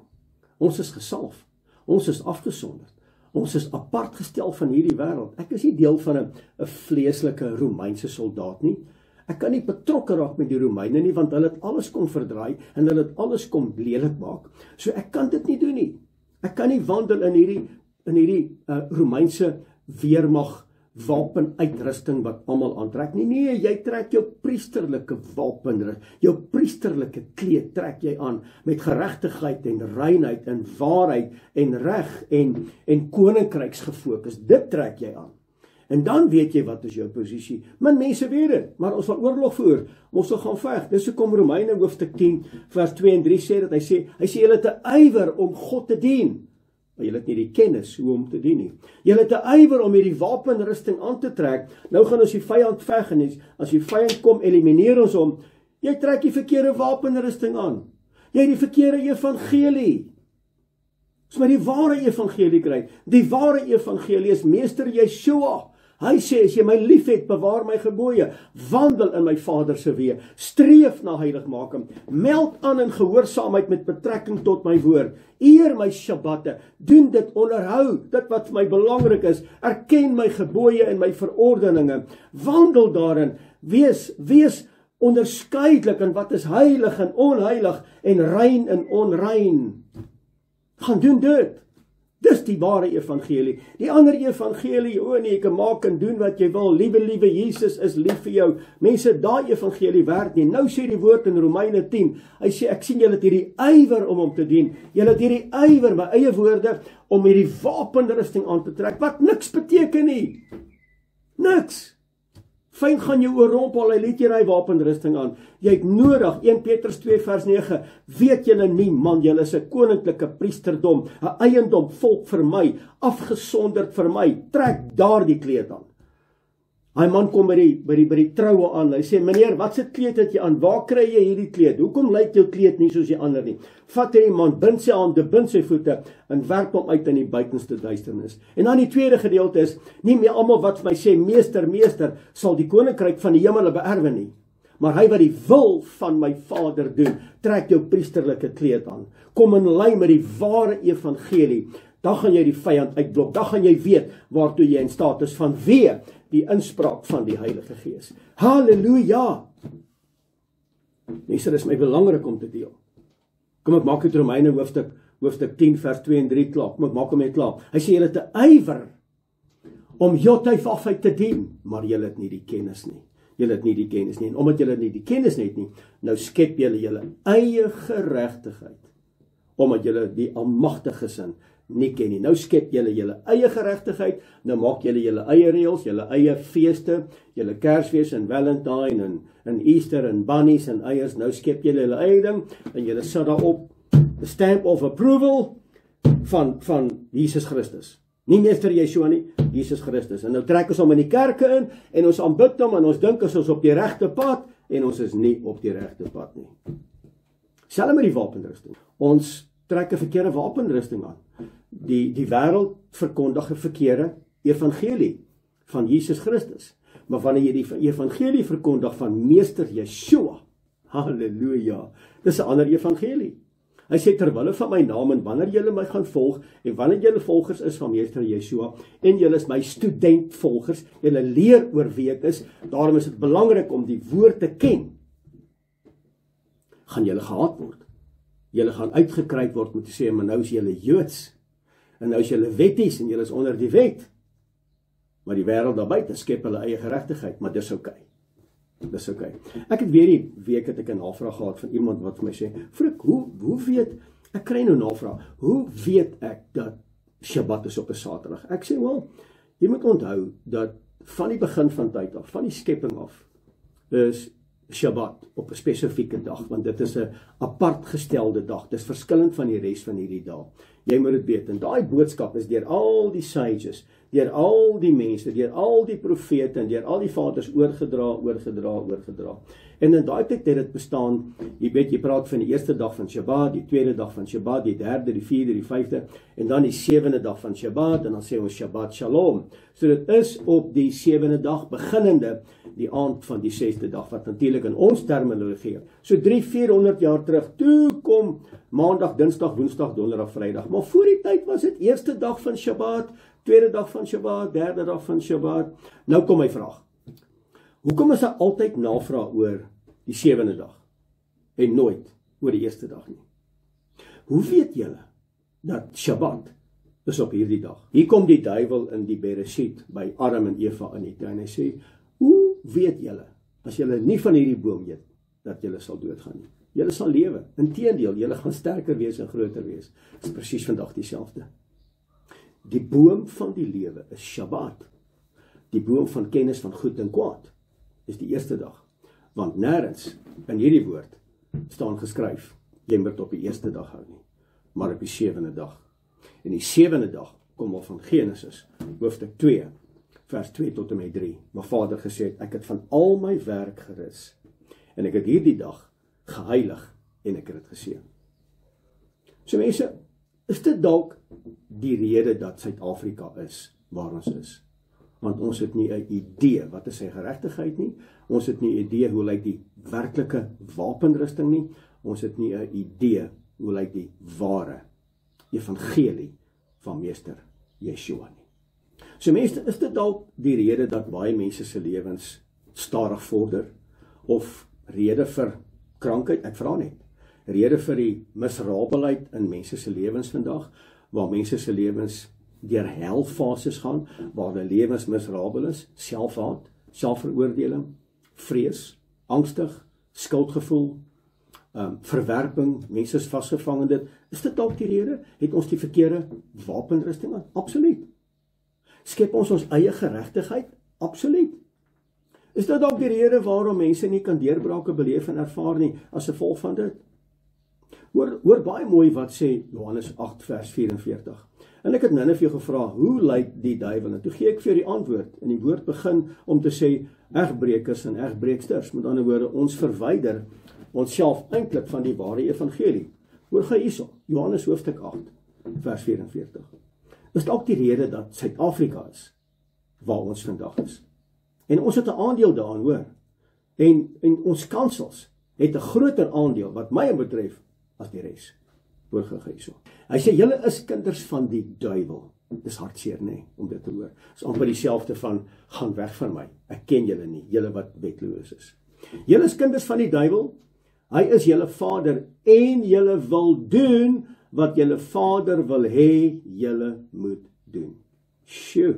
Ons is gesalf. Ons is afgesonder. Ons is apart gestel van hierdie wêreld. Ek is nie deel van 'n vleeslike Romeinse soldaat nie. Ek kan nie betrokke raak met die Romeine nie, want hulle het alles kom verdraai en hulle het alles kom lelik maak. So ek kan dit nie doen nie. Ek kan nie wandel in hierdie Romeinse weermag wapenuitrusting wat almal aantrek nie. Nee, jy trek jou priesterlike wapen, jou priesterlike kleed trek jy aan met geregtigheid en reinheid en waarheid en reg en koninkryks gefokus. Dit trek jy aan. En dan weet jy wat is jou posisie. Min mense weet dit, maar ons wil oorlog voer. Ons wil gaan veg. Dis hoekom Romeine hoofstuk 10 vers 2 en 3 sê dat hy sê julle het 'n ywer om God te dien. Maar julle het nie die kennis hoe om te dien nie. Julle het 'n ywer om hierdie wapenrusting aan te trek. Nou gaan ons die vyand veg en as die vyand kom, elimineer ons hom. Jy trek die verkeerde wapenrusting aan. Jy het die verkeerde evangelie. Ons moet die ware evangelie kry. Die ware evangelie is Meester Yeshua. Hy sê, as jy my lief het, bewaar my gebooie, wandel in my Vader se weë, streef na heiligmaking, meld aan in gehoorsaamheid met betrekking tot my woord, eer my Shabbatte, doen dit, onderhou dit wat vir my belangrik is, erken my gebooie en my verordeninge, wandel daarin, wees onderskeidelik in wat is heilig en onheilig en rein en onrein. Gaan doen dit. Dis die ware evangelie. Die ander evangelie, nee, jy kan maak en doen wat jy wil. Liewe Jesus is lief vir jou. Mense, daai evangelie werk nie. Nou sê die woord in Romeine 10. Hy sê ek sien julle het hierdie ywer om hom te dien. Julle het hierdie ywer, my eie woorde, om hierdie wapenrusting aan te trek wat niks beteken nie. Niks. Fyn gaan jou oorrompel, hy let jy daai wapenrusting aan. Jy het nodig, 1 Petrus 2 vers 9, weet julle nie, man, julle is 'n koninklike priesterdom, 'n eiendom, volk vir my, afgesonderd vir my, trek daardie kleed aan. Hy man kom by die troue aan, hy sê, meneer, wat se kleed het jy aan, waar kry jy hierdie kleed, hoekom lyk jou kleed nie soos die ander nie, vat hy man, bind sy hande, bind sy voete, en werp hom uit in die buitenste duisternis. En dan die tweede gedeelte is, nie meer almal wat vir my sê, meester, sal die koninkryk van die hemele beerwe nie, maar hy wat die wil van my Vader doen, trek jou priesterlike kleed aan, kom in lyn met die ware evangelie, dan gaan jy die vyand uitblok, dan gaan jy weet waartoe jy in staat is vanweë die inspraak van die Heilige Gees. Halleluja! Mense, dit is my belangrik om te deel. Kom ek maak dit Romeine hoofstuk 10 vers 2 en 3 klaar. Kom ek maak hom net klaar. Hy sê julle het 'n ywer om Jothyfafheid te dien, maar julle het nie die kennis nie. Julle het nie die kennis nie. En omdat julle nie die kennis het nie, nou skep julle eie geregtigheid. Omdat julle die almagtige sin nie ken nie. Nou skep julle eie geregtigheid, nou maak julle eie reëls, julle eie feeste, julle Kersfees en Valentine en Easter en bunnies en eiers, nou skep julle eie ding en julle sit daarop the stamp of approval van Jesus Christus. Nie Meester Yeshua nie, Jesus Christus. En nou trek ons hom in die kerke in en ons aanbid hom en ons dink ons is op die regte pad en ons is nie op die regte pad nie. Selfs met die wapenrusting. Ons trek 'n verkeerde wapenrusting aan. Die wêreld verkondig 'n verkeerde evangelie van Jesus Christus. Maar wanneer jy die evangelie verkondig van Meester Yeshua, halleluja, dis 'n ander evangelie. Hy sê terwille van my naam en wanneer julle my gaan volg en wanneer julle volgers is van Meester Yeshua en julle is my studentvolgers, julle leer oor wie ek is, daarom is dit belangrik om die woord te ken. Gaan julle gehaat word. Julle gaan uitgekruid word met te sê, maar nou is julle Joods en nou is julle wetties en julle is onder die wet. Maar die wêreld daar buite skep hulle eie geregtigheid, maar dis oukei. Dis oukei. Ek het weer die week het ek 'n navraag gehad van iemand wat vir my sê, "Frik, hoe weet ek kry nou navraag. Hoe weet ek dat Shabbat is op 'n Saterdag?" Ek sê, "Wel, jy moet onthou dat van die begin van tyd af, van die skepping af, is Shabbat op 'n spesifieke dag, want dit is 'n apart gestelde dag. Dis verskillend van die res van hierdie dae. Jy moet dit weet. En daai boodskap is deur al die sages, deur al die mense, deur al die profete en deur al die vaders oorgedra. En in daai tyd het dit bestaan, jy weet, jy praat van die eerste dag van Shabbat, die tweede dag van Shabbat, die derde, die vierde, die vyfde, en dan die sewende dag van Shabbat, en dan sê ons Shabbat Shalom. So dit is op die sewende dag, beginnende die aand van die sesde dag, wat natuurlik in ons terminologie, so 300-400 jaar terug, toe kom maandag, dinsdag, woensdag, donderdag, vrydag, maar voor die tyd was dit eerste dag van Shabbat, tweede dag van Shabbat, derde dag van Shabbat. Nou kom my vraag, hoekom is daar altyd navraag oor die sewende dag, en nooit oor die eerste dag nie? Hoe weet julle dat Shabbat is op hierdie dag? Hier kom die duiwel in die Bereshit by Adam en Eva in die tuin. Hy sê, hoe weet julle, as julle nie van hierdie boom eet, dat julle sal doodgaan nie? Julle sal lewe. Inteendeel, julle gaan sterker wees en groter wees. Dit is presies vandag dieselfde. Die boom van die lewe is Shabbat. Die boom van kennis van goed en kwaad is die eerste dag. Want nêrens in hierdie woord staan geskryf, jy moet op die eerste dag hou nie, maar op die sewende dag. En die sewende dag kom al van Genesis, hoofstuk 2, vers 2 tot en met 3, waar Vader gesê het, ek het van al my werk gerus, en ek het hierdie dag geheilig, en ek het dit geseën. So mense, is dit dalk die rede dat Suid-Afrika is, waar ons is? Want ons het nie 'n idee wat is sy geregtigheid nie, ons het nie 'n idee hoe lyk die werklike wapenrusting nie, ons het nie 'n idee hoe lyk die ware evangelie van meester Yeshua nie. So mense, is dit dalk die rede dat baie mense se lewens stadig vorder, of rede vir krankheid? Ek vra net, rede vir die miserabelheid in mense se lewens vandag, waar mense se lewens deur helfases gaan, waar hulle lewens miserabel is, selfhaat, selfveroordeling, vrees, angstig, skuldgevoel, verwerping, mense is vasgevang in dit. Is dit dalk die rede? Het ons die verkeerde wapenrusting aan? Absoluut. Skep ons eie geregtigheid? Absoluut. Is dit dalk die rede waarom mense nie kan deurbrake beleef en ervaar nie, as gevolg van dit? Hoor baie mooi wat sê Johannes 8 vers 44. En ek het nou net vir jou gevra, hoe lyk die duiwel? En toe gee ek vir die antwoord, en die woord begin om te sê, egbrekers en egbreeksters, met ander woorde, ons verwyder onsself eintlik van die ware evangelie. Hoor gou hierso, Johannes hoofstuk 8, vers 44. Is dalk die rede dat Suid-Afrika is, waar ons vandag is. En ons het 'n aandeel daaraan, hoor. En ons kansels het 'n groter aandeel, wat my betref, as die res. Hoor gou hierso. Hy sê, julle is kinders van die duiwel. Dis hartseer, nee, om dit te hoor. Dis amper dieselfde van, gaan weg van my. Ek ken julle nie, julle wat wetloos is. Julle is kinders van die duiwel. Hy is julle vader, en julle wil doen wat julle vader wil hê julle moet doen. Sjoe.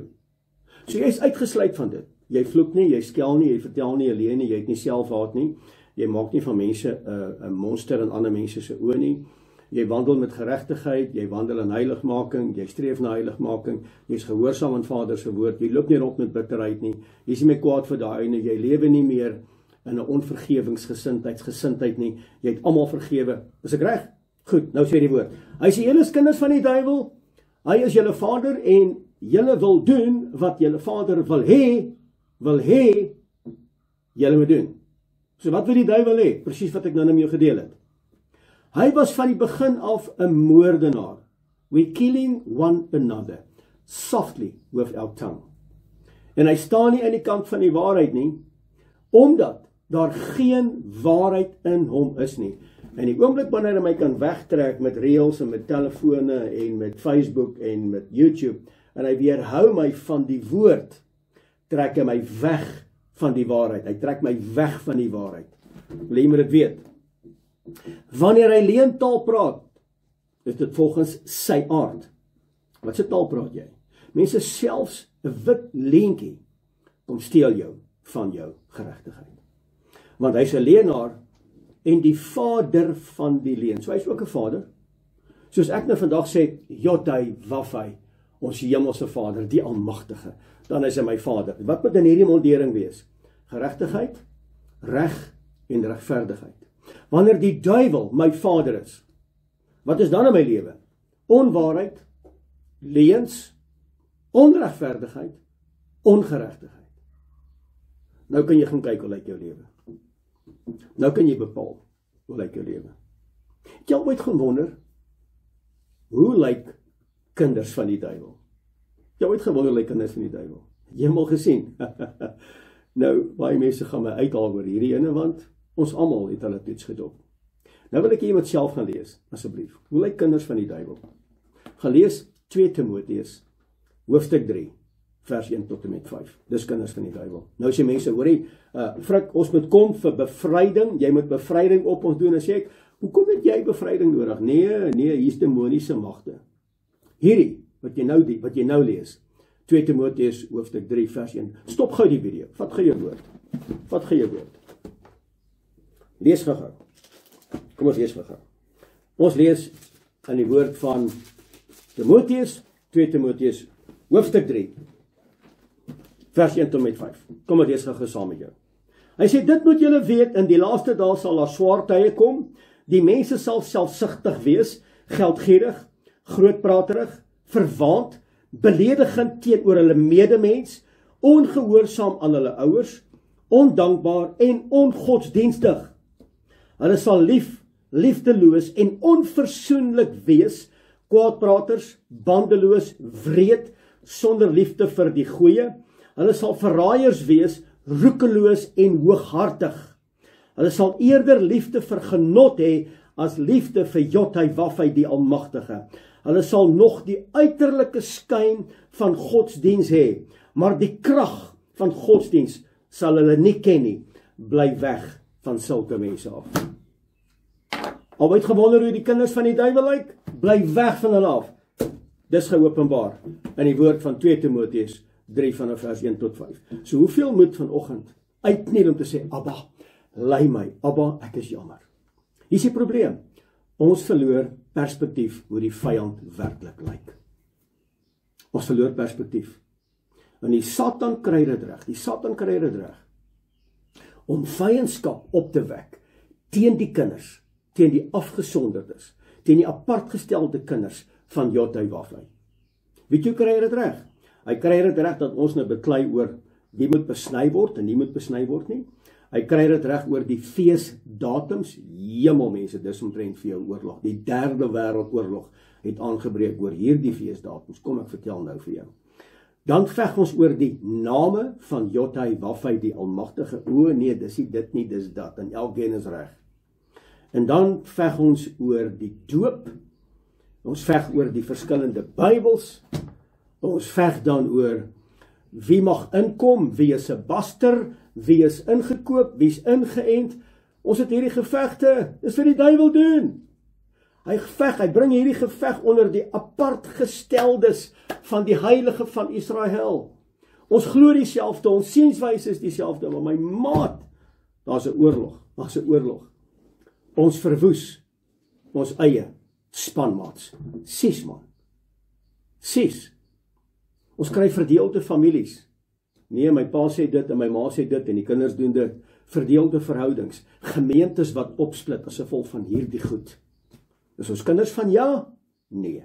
So jy is uitgesluit van dit. Jy vloek nie, jy skel nie, jy vertel nie, jy leer nie, jy het nie selfhaat nie. Jy maak nie van mense 'n monster in ander mense se oë nie. Jy wandel met geregtigheid, jy wandel in heiligmaking, jy streef na heiligmaking, jy is gehoorsaam aan Vader se woord, jy loop nie rond met bitterheid nie, jy is nie meer kwaad vir daai ene, jy lewe nie meer in 'n onvergewingsgesindheid nie, jy het almal vergewe. Is ek reg? Goed, nou sê die woord. Hy sê, julle is kinders van die duiwel, hy is julle vader, en julle wil doen wat julle vader wil hê, julle moet doen. So wat wil die duiwel hê? Presies wat ek nou met jou gedeel het. Hy was van die begin af 'n moordenaar. We killing one another, softly with our tongue. En hy staan nie aan die kant van die waarheid nie, omdat daar geen waarheid in hom is nie. En die oomblik wanneer hy my kan wegtrek met reels en met telefone en met Facebook en met YouTube, en hy weerhou my van die woord, trek hy my weg van die waarheid. Hy trek my weg van die waarheid. Wil jy moet dit weet? Wanneer hy leentaal praat, is dit volgens sy aard. Wat se taal praat jy? Mense, selfs 'n wit leentjie kom steel jou van jou geregtigheid. Want hy's 'n leienaar en die vader van die leuen. So hy's ook 'n vader. Soos ek nou vandag sê, Jotai Wafai, ons hemelse Vader, die almagtige, dan is hy my Vader. Wat moet in hierdie moldering wees? Geregtigheid, reg en regverdigheid. Wanneer die duiwel my vader is, wat is dan in my lewe? Onwaarheid, leuns, onregverdigheid, ongeregtigheid. Nou kan jy gaan kyk hoe lyk jou lewe. Nou kan jy bepaal hoe lyk jou lewe. Het jy ooit gewonder, hoe lyk kinders van die duiwel? Het jy ooit gewonder hoe lyk kinders van die duiwel? Het jy hom al gesien? Nou, baie mense gaan my uithaal oor hierdie ene, want ons almal het hulle toets gedop. Nou wil ek jy wat self gaan lees, asseblief. Hoe lyk kinders van die duiwel? Gaan lees 2 Timoteus, hoofstuk 3, vers 1 tot en met 5. Dis kinders van die duiwel. Nou sê mense, hoorie, Frik, ons moet kom vir bevryding, jy moet bevryding op ons doen, en sê ek, hoekom het jy bevryding nodig? Nee, hier is demoniese magte. Hierdie, wat jy nou lees, 2 Timoteus, hoofstuk 3, vers 1. Stop gou die video, vat gou jou woord. Lees gou. Kom ons lees gou. Ons lees in die woord van Timoteus, 2 Timoteus, hoofstuk 3, vers 1 tot met 5. Kom ons lees gou saam met jou. Hy sê, dit moet julle weet, in die laaste dae sal daar swaar tye kom, die mense sal selfsugtig wees, geldgierig, grootpraterig, verwaand, beledigend teenoor hulle medemens, ongehoorsaam aan hulle ouers, ondankbaar en ongodsdienstig. Hulle sal liefdeloos en onversoenlik wees, kwaadpraters, bandeloos, wreed, sonder liefde vir die goeie. Hulle sal verraaiers wees, roekeloos en hooghartig. Hulle sal eerder liefde vir genot hê, as liefde vir Jothai-Waphai die Almagtige. Hulle sal nog die uiterlike skyn van godsdiens hê, maar die krag van godsdiens sal hulle nie ken nie. Bly weg van sulke mense af. Al het gewonder hoe die kinders van die duiwel lyk, bly weg van hulle af. Dis geopenbaar in die woord van 2 Timoteus 3 vanaf vers 1 tot 5. So hoeveel moet vanoggend uitkniel om te sê, Abba, lei my, Abba, ek is jammer. Hier is die probleem. Ons verloor perspektief hoe die vyand werklik lyk. Ons verloor perspektief. En die Satan kry dit reg, om vyandskap op te wek teen die kinders, teen die afgesonderdes, teen die apartgestelde kinders van Jothai-Waphai. Weet jy hoe kry hy dit reg? Hy kry dit reg dat ons nou beklei oor wie moet besny word en wie moet besny word nie. Hy kry dit reg oor die feesdatums. Hemel mense, dis omtrent vir jou oorlog. Die 3de wêreldoorlog het aangebreek oor hierdie feesdatums. Kom ek vertel nou vir jou. Dan veg ons oor die name van Jothai-Waphai die Almagtige. O nee, dis nie dit nie, dis dat. En elkeen is reg. En dan veg ons oor die doop. Ons veg oor die verskillende Bybels. Ons veg dan oor wie mag inkom, wie is 'n baster, wie is ingekoop, wie is ingeënt. Ons het hierdie gevegte, dis vir die duiwel doen. Hy bring hierdie geveg onder die apartgesteldes van die heilige van Israel. Ons glo dieselfde, ons sienswyse is dieselfde, maar my maat, daar's 'n oorlog. Ons verwoes ons eie spanmaats. 6 man. 6. Ons kry verdeelde families. Nee, my pa sê dit en my ma sê dit en die kinders doen dit. Verdeelde verhoudings. Gemeentes wat opsplit as gevolg van hierdie goed. Is ons kinders van ja? Nee.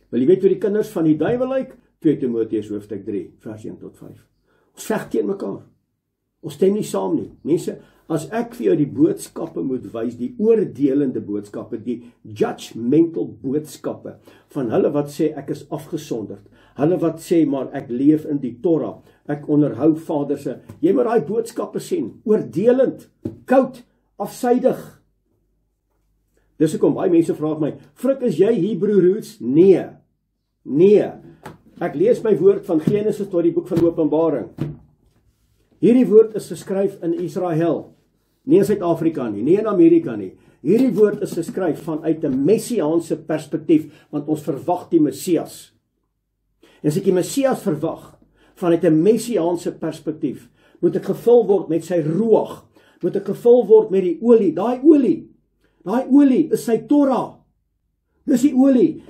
Wil jy weet hoe die kinders van die duiwel lyk? 2 Timoteus hoofstuk 3, vers 1 tot 5. Ons veg teen mekaar. Ons stem nie saam nie. Mense, as ek vir jou die boodskappe moet wys, die oordelende boodskappe, die judgmental boodskappe, van hulle wat sê ek is afgesonderd, hulle wat sê maar ek leef in die Torah, ek onderhou Vader se, jy moet daai boodskappe sien, oordelend, koud, afsydig. Dis hoekom baie mense vra my, Frik, is jy Hebrew roots? Nee. Ek lees my woord van Genesis tot die boek van Openbaring. Hierdie woord is geskryf in Israel, nie in Suid-Afrika nie, nie in Amerika nie. Hierdie woord is geskryf vanuit 'n messiaanse perspektief, want ons verwag die Messias. En as ek die Messias verwag, vanuit 'n messiaanse perspektief, moet ek gevul word met sy ruach, moet ek gevul word met die olie, daai olie is sy Torah. Dis die olie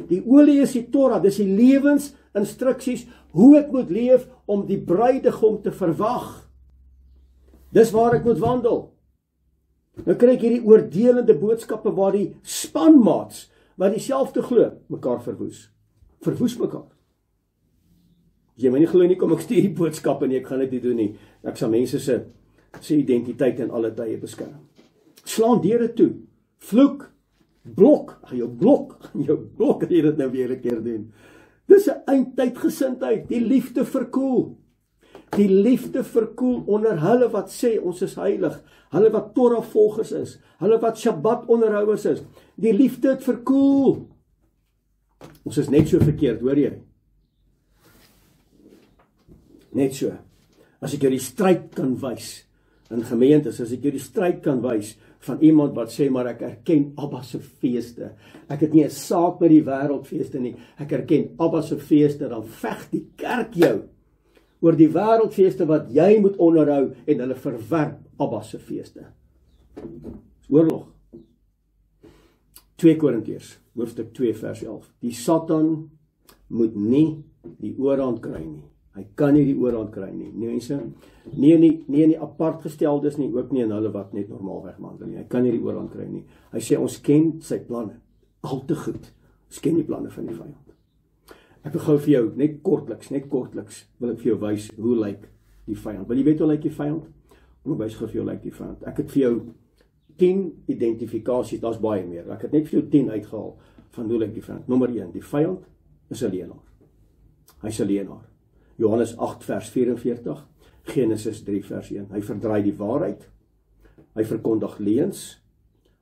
is die Torah, dis die lewensinstruksies, hoe ek moet leef om die bruidegom te verwag. Dis waar ek moet wandel. Nou kry ek hierdie oordelende boodskappe waar die spanmaats, wat dieselfde glo, mekaar verwoes mekaar. As jy my nie glo nie, kom ek stuur die boodskappe nie, ek gaan dit nie doen nie. Ek sal mense se identiteit in alle tye beskerm. Slaan deure toe, vloek, blok, jou blok, as jy dit nou weer 'n keer doen. Dis 'n eindtydgesindheid, die liefde verkoel. Die liefde verkoel onder hulle wat sê ons is heilig, hulle wat Torah volgers is, hulle wat Shabbat onderhouers is. Die liefde het verkoel. Ons is net so verkeerd, hoor jy? Net so. As ek jou die stryd kan wys in gemeentes, as ek jou die stryd kan wys van iemand wat sê, maar ek erken Abba se feeste. Ek het nie 'n saak met die wêreldfeeste nie. Ek erken Abba se feeste, dan veg die kerk jou oor die wêreldfeeste wat jy moet onderhou en hulle verwerp Abba se feeste. Oorlog. 2 Korintiërs, hoofstuk 2 vers 11. Die Satan moet nie die oorhand kry nie. Hy kan nie die oorhand kry nie. Mense, nie in die apart gesteldes nie, ook nie in hulle wat net normaalweg wandel nie. Hy kan nie die oorhand kry nie. Hy sê ons ken sy planne al te goed. Ons ken die planne van die vyand. Ek wil gou vir jou net kortliks wil ek vir jou wys hoe lyk die vyand. Wil jy weet hoe lyk die vyand? Kom ek wys gou vir jou lyk die vyand. Ek het vir jou 10 identifikasies, daar's baie meer. Ek het net vir jou 10 uitgehaal van hoe lyk die vyand. Nommer 1, die vyand is 'n leienaar. Hy's 'n leienaar. Johannes 8 vers 44, Genesis 3 vers 1. Hy verdraai die waarheid, hy verkondig leuns,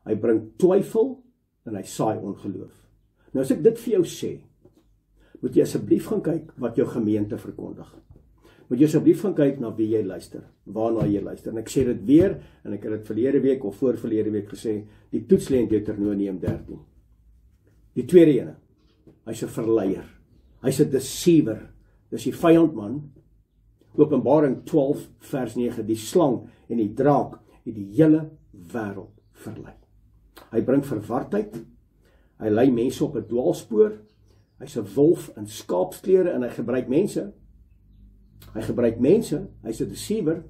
hy bring twyfel en hy saai ongeloof. Nou as ek dit vir jou sê, moet jy asseblief gaan kyk wat jou gemeente verkondig. Moet jy asseblief gaan kyk na wie jy luister, waarna jy luister. En ek sê dit weer, en ek het dit verlede week of voorverlede week gesê, die toets lê in Deuteronomium 13. Die tweede ene, hy's 'n verleier, hy's 'n deceiver. Dis die vyand man. Openbaring 12 vers 9, die slang en die draak het die hele wêreld verlei. Hy bring verwardheid, hy lei mense op 'n dwaalspoor, hy's 'n wolf in skaapsklere en hy gebruik mense. Hy's 'n deceiver,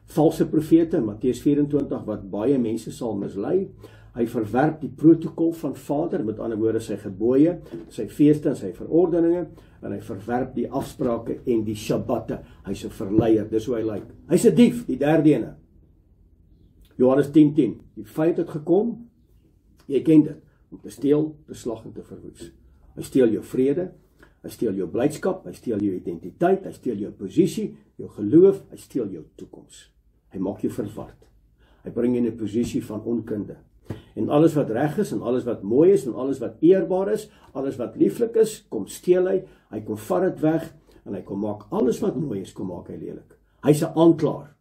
valse profete, Matteus 24 wat baie mense sal mislei. Hy verwerp die protokol van Vader, met ander woorde sy gebooie, sy feeste en sy verordeninge, en hy verwerp die afsprake en die Shabbatte. Hy's 'n verleier, dis hoe hy lyk. Hy's 'n dief, die derde ene. Johannes 10:10. Die vyand het gekom, jy ken dit, om te steel, te slag en te verwoes. Hy steel jou vrede, hy steel jou blydskap, hy steel jou identiteit, hy steel jou posisie, jou geloof, hy steel jou toekoms. Hy maak jou verward. Hy bring jou in 'n posisie van onkunde. En alles wat reg is, en alles wat mooi is, en alles wat eerbaar is, alles wat lieflik is, kom steel hy kom vat dit weg, en hy kom maak alles wat mooi is, kom maak hy lelik. Hy's 'n aanklaer.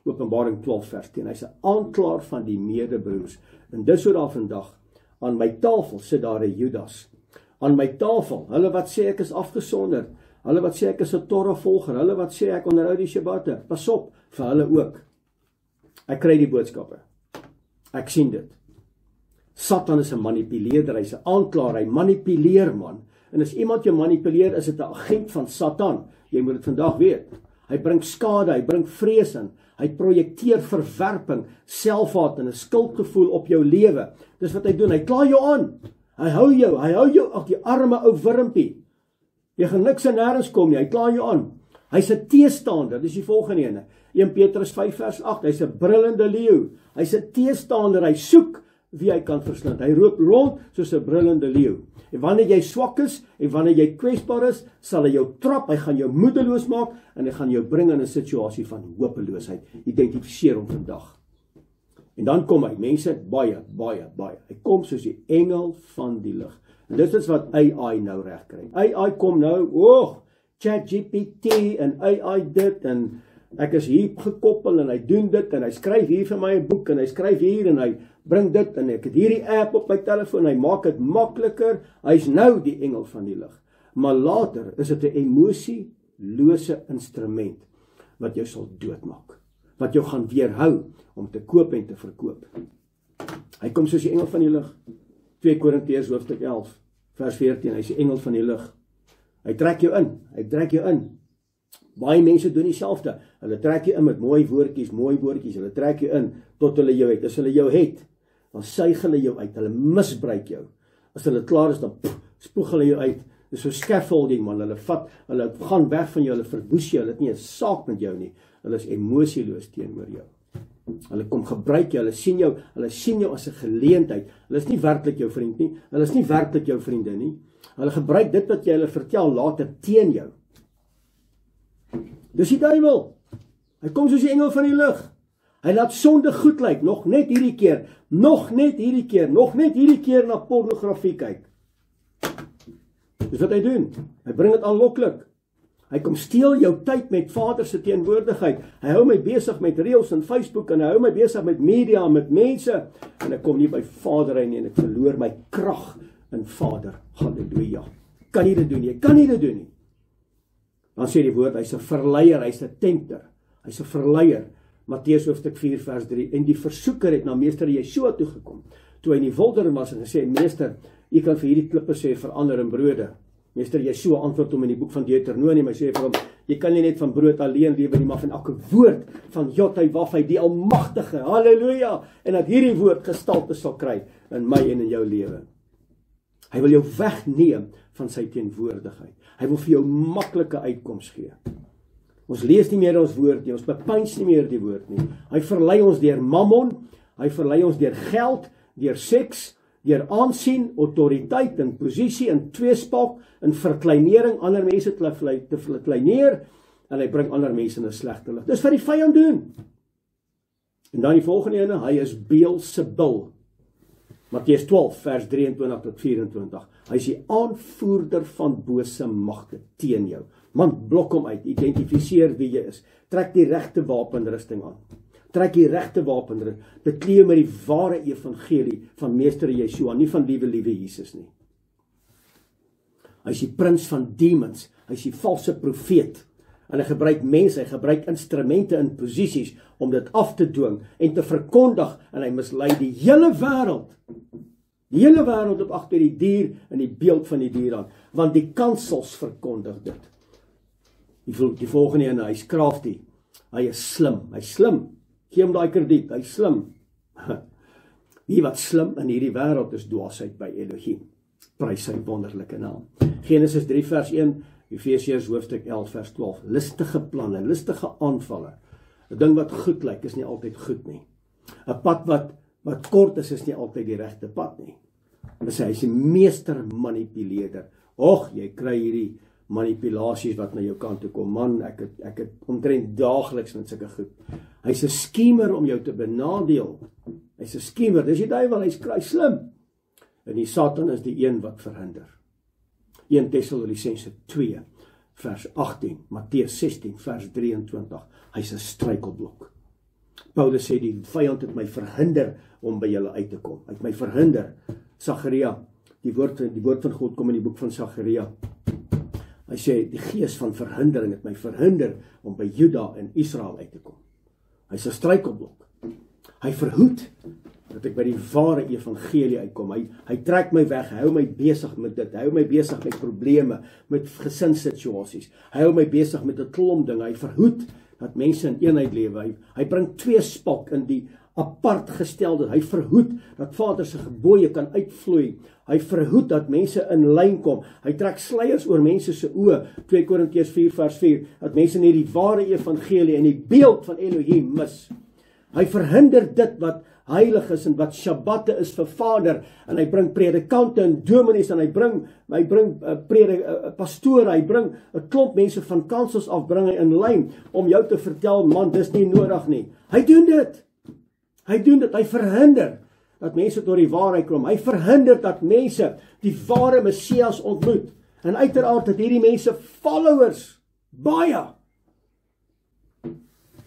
Openbaring 12 vers 10, hy's 'n aanklaer van die medebroers. En dis hoe daar vandag, aan my tafel sit daar 'n Judas. Aan my tafel, hulle wat sê ek is afgesonder, hulle wat sê ek is 'n Torah volger, hulle wat sê ek onderhou die Shabbatte, pas op, vir hulle ook. Ek kry die boodskappe. Ek sien dit. Satan is 'n manipuleerder, hy's 'n aanklaer, hy manipuleer man. En as iemand jou manipuleer, is dit 'n agent van Satan. Jy moet dit vandag weet. Hy bring skade, hy bring vrees in, hy projekteer verwerping, selfhaat en 'n skuldgevoel op jou lewe. Dis wat hy doen, hy kla jou aan. Hy hou jou ag die arme ou wurmpie. Jy gaan niks en nêrens kom nie, hy kla jou aan. Hy's 'n teestander, dis die volgende ene. 1 Petrus 5 vers 8, hy's 'n brullende leeu. Hy's 'n teestander, hy soek wie hy kan verslind. Hy roep rond soos 'n brullende leeu. En wanneer jy swak is, en wanneer jy kwesbaar is, sal hy jou trap, hy gaan jou moedeloos maak, en hy gaan jou bring in 'n situasie van hopeloosheid. Identifiseer hom vandag. En dan kom hy, mense, baie. Hy kom soos die engel van die lig. En dit is wat AI nou reg kry. AI kom nou, ChatGPT en AI dit, en ek is hier gekoppel, en hy doen dit, en hy skryf hier vir my 'n boek, en hy skryf hier, en hy bring dit, en ek het hierdie app op my telefoon, hy maak dit makliker, hy's nou die engel van die lig. Maar later is dit 'n emosielose instrument, wat jou sal doodmaak, wat jou gaan weerhou, om te koop en te verkoop. Hy kom soos die engel van die lig. 2 Korintiërs hoofstuk 11, vers 14, hy is die engel van die lig. Hy trek jou in. Baie mense doen dieselfde. Hulle trek jou in met mooi woordjies, hulle trek jou in, tot hulle jou het. As hulle jou het, dan suig hulle jou uit, hulle misbruik jou. As hulle klaar is, dan spoeg hulle jou uit, Dis so scaffolding man, hulle gaan weg van jou, hulle verwoes jou, hulle het nie 'n saak met jou nie. Hulle is emosieloos teenoor jou. Hulle kom gebruik jou, hulle sien jou as 'n geleentheid. Hulle is nie werklik jou vriend nie, hulle is nie werklik jou vriende nie. Hulle gebruik dit wat jy hulle vertel later teen jou. Dis die duiwel. Hy kom soos die engel van die lig. Hy laat sonde goed lyk, nog net hierdie keer na pornografie kyk. Dis wat hy doen. Hy bring dit aanloklik. Hy kom steel jou tyd met Vader se teenwoordigheid. Hy hou my besig met reels en Facebook en hy hou my besig met media en met mense en ek kom nie by Vader hy nie en ek verloor my krag in Vader. Halleluja. Kan nie dit doen nie. Jy kan nie dit doen nie. Dan sê die woord, hy's 'n verleier, hy's 'n tempter. Hy's 'n verleier. Matteus hoofstuk 4 vers 3. En die versoeker het na meester Yeshua toe gekom. Toe hy in die wildernys was en gesê, meester, u kan vir hierdie klippe sê verander in brode. Meester Yeshua antwoord hom in die boek van Deuteronomium, hy sê vir hom, jy kan nie net van brood alleen lewe nie, maar van elke woord van Jotwafai, die Almagtige, halleluja, en dat hierdie woord gestalte sal kry in my en in jou lewe. Hy wil jou wegneem van sy teenwoordigheid. Hy wil vir jou maklike uitkoms gee. Ons lees nie meer ons woord nie, ons bepeins nie meer die woord nie. Hy verlei ons deur mammon, hy verlei ons deur geld, deur seks, deur aansien, autoriteit en posisie en tweespraak en verkleinering, ander mense te verkleineer en hy bring ander mense in 'n slegte lig. Dis wat die vyand doen. En dan die volgende ene, hy is Beelzebul. Matteus 12 vers 23 tot 24. Hy is die aanvoerder van bose magte teen jou. Man, blok hom uit, identifiseer wie jy is. Trek die regte wapenrusting aan. Trek die regte wapenrusting. Bekleed met die ware evangelie van meester Yeshua, nie van liewe Jesus nie. Hy is die prins van demons, hy is die valse profeet. En hy gebruik mense, hy gebruik instrumente in posisies om dit af te dwing en te verkondig en hy mislei die hele wêreld. Die hele wêreld op agter die dier en die beeld van die dier aan, want die kansels verkondig dit. Die volgende ene, hy is crafty. Hy is slim. Gee hom daai krediet, hy is slim. Wie wat slim in hierdie wêreld is dwaasheid by Elohim. Prys sy wonderlike naam. Genesis 3 vers 1, Efesiërs hoofstuk 11 vers 12. Listige planne, listige aanvalle. 'n Ding wat goed lyk is nie altyd goed nie. 'n Pad wat kort is nie altyd die regte pad nie. Hy is 'n meester manipuleerder. Och, jy kry hierdie manipulasies wat na jou kant toe kom. Man, ek het omtrent daagliks met sulke goed. Hy's 'n skemer om jou te benadeel. Hy's 'n skemer, dis die duiwel, hy's slim. En die Satan is die een wat verhinder. 1 Tessalonisense 2 vers 18, Matteus 16 vers 23. Hy's 'n struikelblok. Paulus sê die vyand het my verhinder om by julle uit te kom. Hy het my verhinder. Sagaria, die woord van God kom in die boek van Sagaria. Hy sê die gees van verhindering het my verhinder om by Juda en Israel uit te kom. Hy's 'n struikelblok. Hy verhoed dat ek by die ware evangelie uitkom. Hy trek my weg, hy hou my besig met dit, hy hou my besig met probleme, met gesinssituasies, hy hou my besig met 'n klomp dinge, hy verhoed dat mense in eenheid lewe, hy bring tweespraak in die apart gestelde, hy verhoed dat Vader se gebooie kan uitvloei, hy verhoed dat mense in lyn kom, hy trek sluiers oor mense se oë, 2 Korintiërs 4 vers 4, dat mense nie die ware evangelie en die beeld van Elohim mis. Hy verhinder dit wat heilig is en wat Shabbatte is vir Vader, en hy bring predikante en dominees, en hy bring pastore, hy bring 'n klomp mense van kansels af, bring hy in lyn, om jou te vertel, man, dis nie nodig nie. Hy doen dit, hy verhinder dat mense tot die waarheid kom, hy verhinder dat mense die ware Messias ontmoet, en uiteraard dat hierdie mense followers, baie.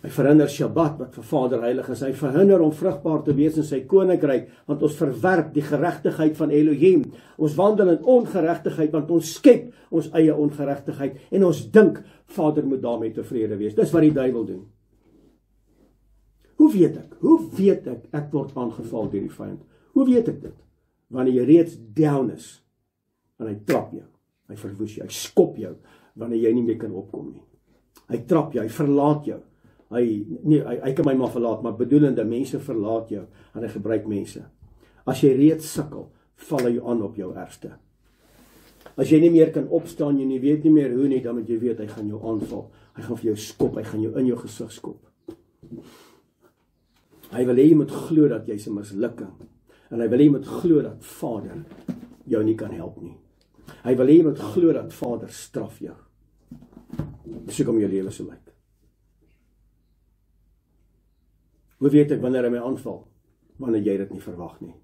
Hy verhinder Shabbat wat vir Vader heilig is. Hy verhinder om vrugbaar te wees in sy koninkryk, want ons verwerp die geregtigheid van Elohim. Ons wandel in ongeregtigheid, want ons skep ons eie ongeregtigheid, en ons dink Vader moet daarmee tevrede wees. Dis wat die duiwel doen. Hoe weet ek word aangeval deur die vyand? Hoe weet ek dit? Wanneer jy reeds down is, en hy trap jou, hy verwoes jou, hy skop jou, wanneer jy nie meer kan opkom nie. Hy trap jou, hy verlaat jou. Hy kan my maar verlaat, maar bedoelende mense verlaat jou, en hy gebruik mense. As jy reeds sukkel, val hy aan op jou ergste. As jy nie meer kan opstaan, jy weet nie meer hoe nie, dan moet jy weet, hy gaan jou aanval. Hy gaan vir jou skop, hy gaan jou in jou gesig skop. Hy wil hê jy moet glo dat jy's 'n mislukking. En hy wil hê jy moet glo dat Vader jou nie kan help nie. Hy wil hê jy moet glo dat Vader straf jou. Soek om jou lewe so lyk. Hoe weet ek wanneer hy my aanval? Wanneer jy dit nie verwag nie.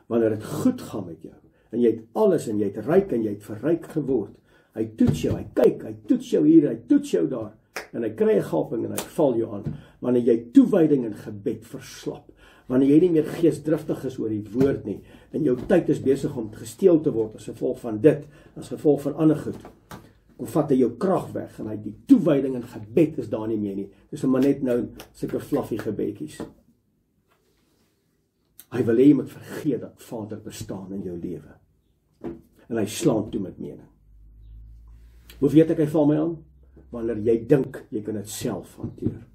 Wanneer dit goed gaan met jou, en jy het alles, en jy het ryk, en jy het verryk geword. Hy toets jou, hy kyk, hy toets jou hier, hy toets jou daar, en hy kry 'n gaping, en hy val jou aan. Wanneer jy toewyding en gebed verslap, wanneer jy nie meer geesdriftig is oor die woord nie, en jou tyd is besig om gesteel te word, as gevolg van dit, as gevolg van ander goed, dan vat hy jou krag weg, en hy die toewyding en gebed is daar nie meer nie. Dis maar net nou sulke fluffy gebedjies. Hy wil hê jy moet vergeet dat Vader bestaan in jou lewe. En hy slaan toe met mening. Hoe weet ek hy val my aan? Wanneer jy dink, jy kan dit self hanteer.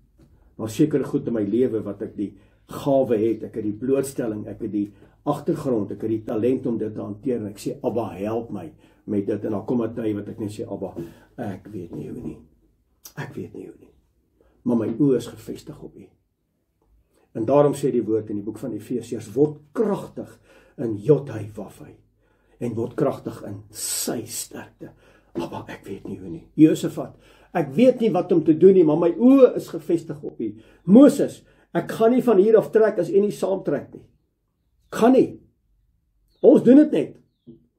Maar sekere goed in my lewe wat ek die gawe het, ek het die blootstelling, ek het die agtergrond, ek het die talent om dit te hanteer, en ek sê, Abba, help my met dit, en dan kom 'n tyd wat ek net sê, Abba, ek weet nie hoe nie. Ek weet nie hoe nie. Maar my oë is gefestig op U. En daarom sê die woord in die boek van Efesiërs, word kragtig in Jodhai Wafai, en word kragtig in sy sterkte. Abba, ek weet nie hoe nie. Josafat, ek weet nie wat om te doen nie, maar my oë is gefestig op U. Moses, ek gaan nie van hier af trek as U nie saamtrek nie. Gaan nie. Ons doen dit net.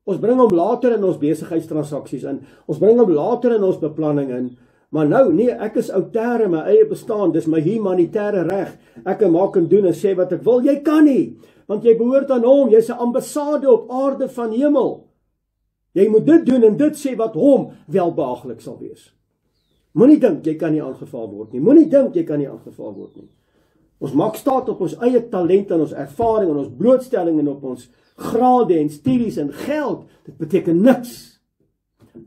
Ons bring hom later in ons besigheidstransaksies in. Ons bring hom later in ons beplanning in. Maar nou, nee, ek is outêre in my eie bestaan, dis my humanitêre reg. Ek kan maak en doen en sê wat ek wil. Jy kan nie, want jy behoort aan hom. Jy's 'n ambassade op aarde van hemel. Jy moet dit doen en dit sê wat hom welbehaaglik sal wees. Moenie dink jy kan nie aangeval word nie. Moenie dink jy kan nie aangeval word nie. Ons maak staat op ons eie talent en ons ervaring en ons blootstelling en op ons grade en studies en geld. Dit beteken niks.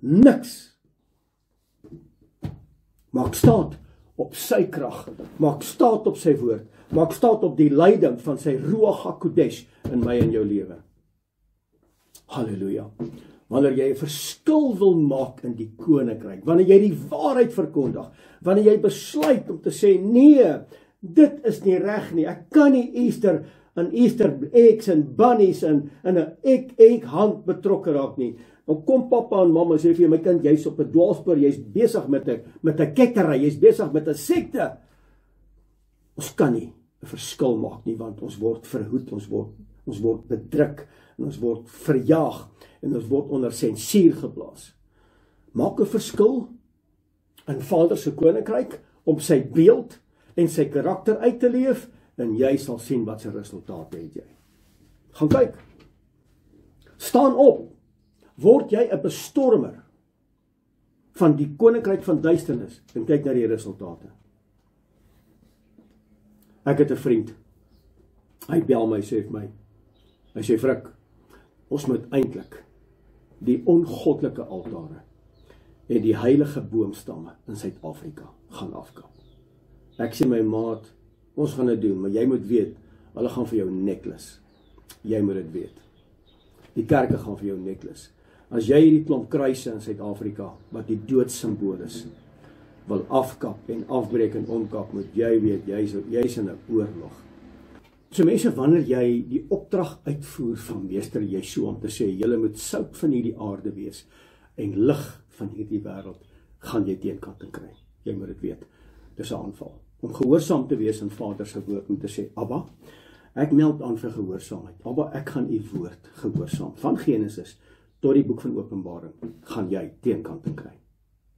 Niks. Maak staat op sy krag. Maak staat op sy woord. Maak staat op die leiding van sy Ruach HaKodesh in my en jou lewe. Halleluja. Wanneer jy 'n verskil wil maak in die koninkryk, wanneer jy die waarheid verkondig, wanneer jy besluit om te sê, nee, dit is nie reg nie, ek kan nie Easter eggs en bunnies en 'n egg hand betrokke raak nie. Dan kom pappa en mamma sê vir jou, my kind, jy's op 'n dwaalspoor, jy's besig met 'n kettery, jy's besig met 'n sekte. Ons kan nie 'n verskil maak nie, want ons word verhoed, ons word bedruk, en ons word verjaag, en ons word onder sensuur geplaas. Maak 'n verskil in Vader se koninkryk, om sy beeld en sy karakter uit te leef, en jy sal sien wat se resultate het jy. Gaan kyk. Staan op. Word jy 'n bestormer van die koninkryk van duisternis, en kyk na die resultate. Ek het 'n vriend. Hy bel my, sê vir my. Hy sê, Frik, ons moet eintlik die ongoddelike altare en die heilige boomstamme in Suid-Afrika gaan afkap. Ek sê, my maat, ons gaan dit doen, maar jy moet weet, hulle gaan vir jou neklis. Jy moet dit weet. Die kerke gaan vir jou neklis. As jy hierdie klomp kruise in Suid-Afrika, wat die doodssimbool is, wil afkap en afbreek en omkap, moet jy weet, jy's in 'n oorlog. So mense, wanneer jy die opdrag uitvoer van Meester Yeshua om te sê, julle moet sout van hierdie aarde wees, en lig van hierdie wêreld, gaan jy teenkanting kry. Jy moet dit weet. Dis 'n aanval. Om gehoorsaam te wees in Vader se woord, om te sê, Abba, ek meld aan vir gehoorsaamheid. Abba, ek gaan U woord gehoorsaam. Van Genesis tot die boek van Openbaring, gaan jy teenkanting kry.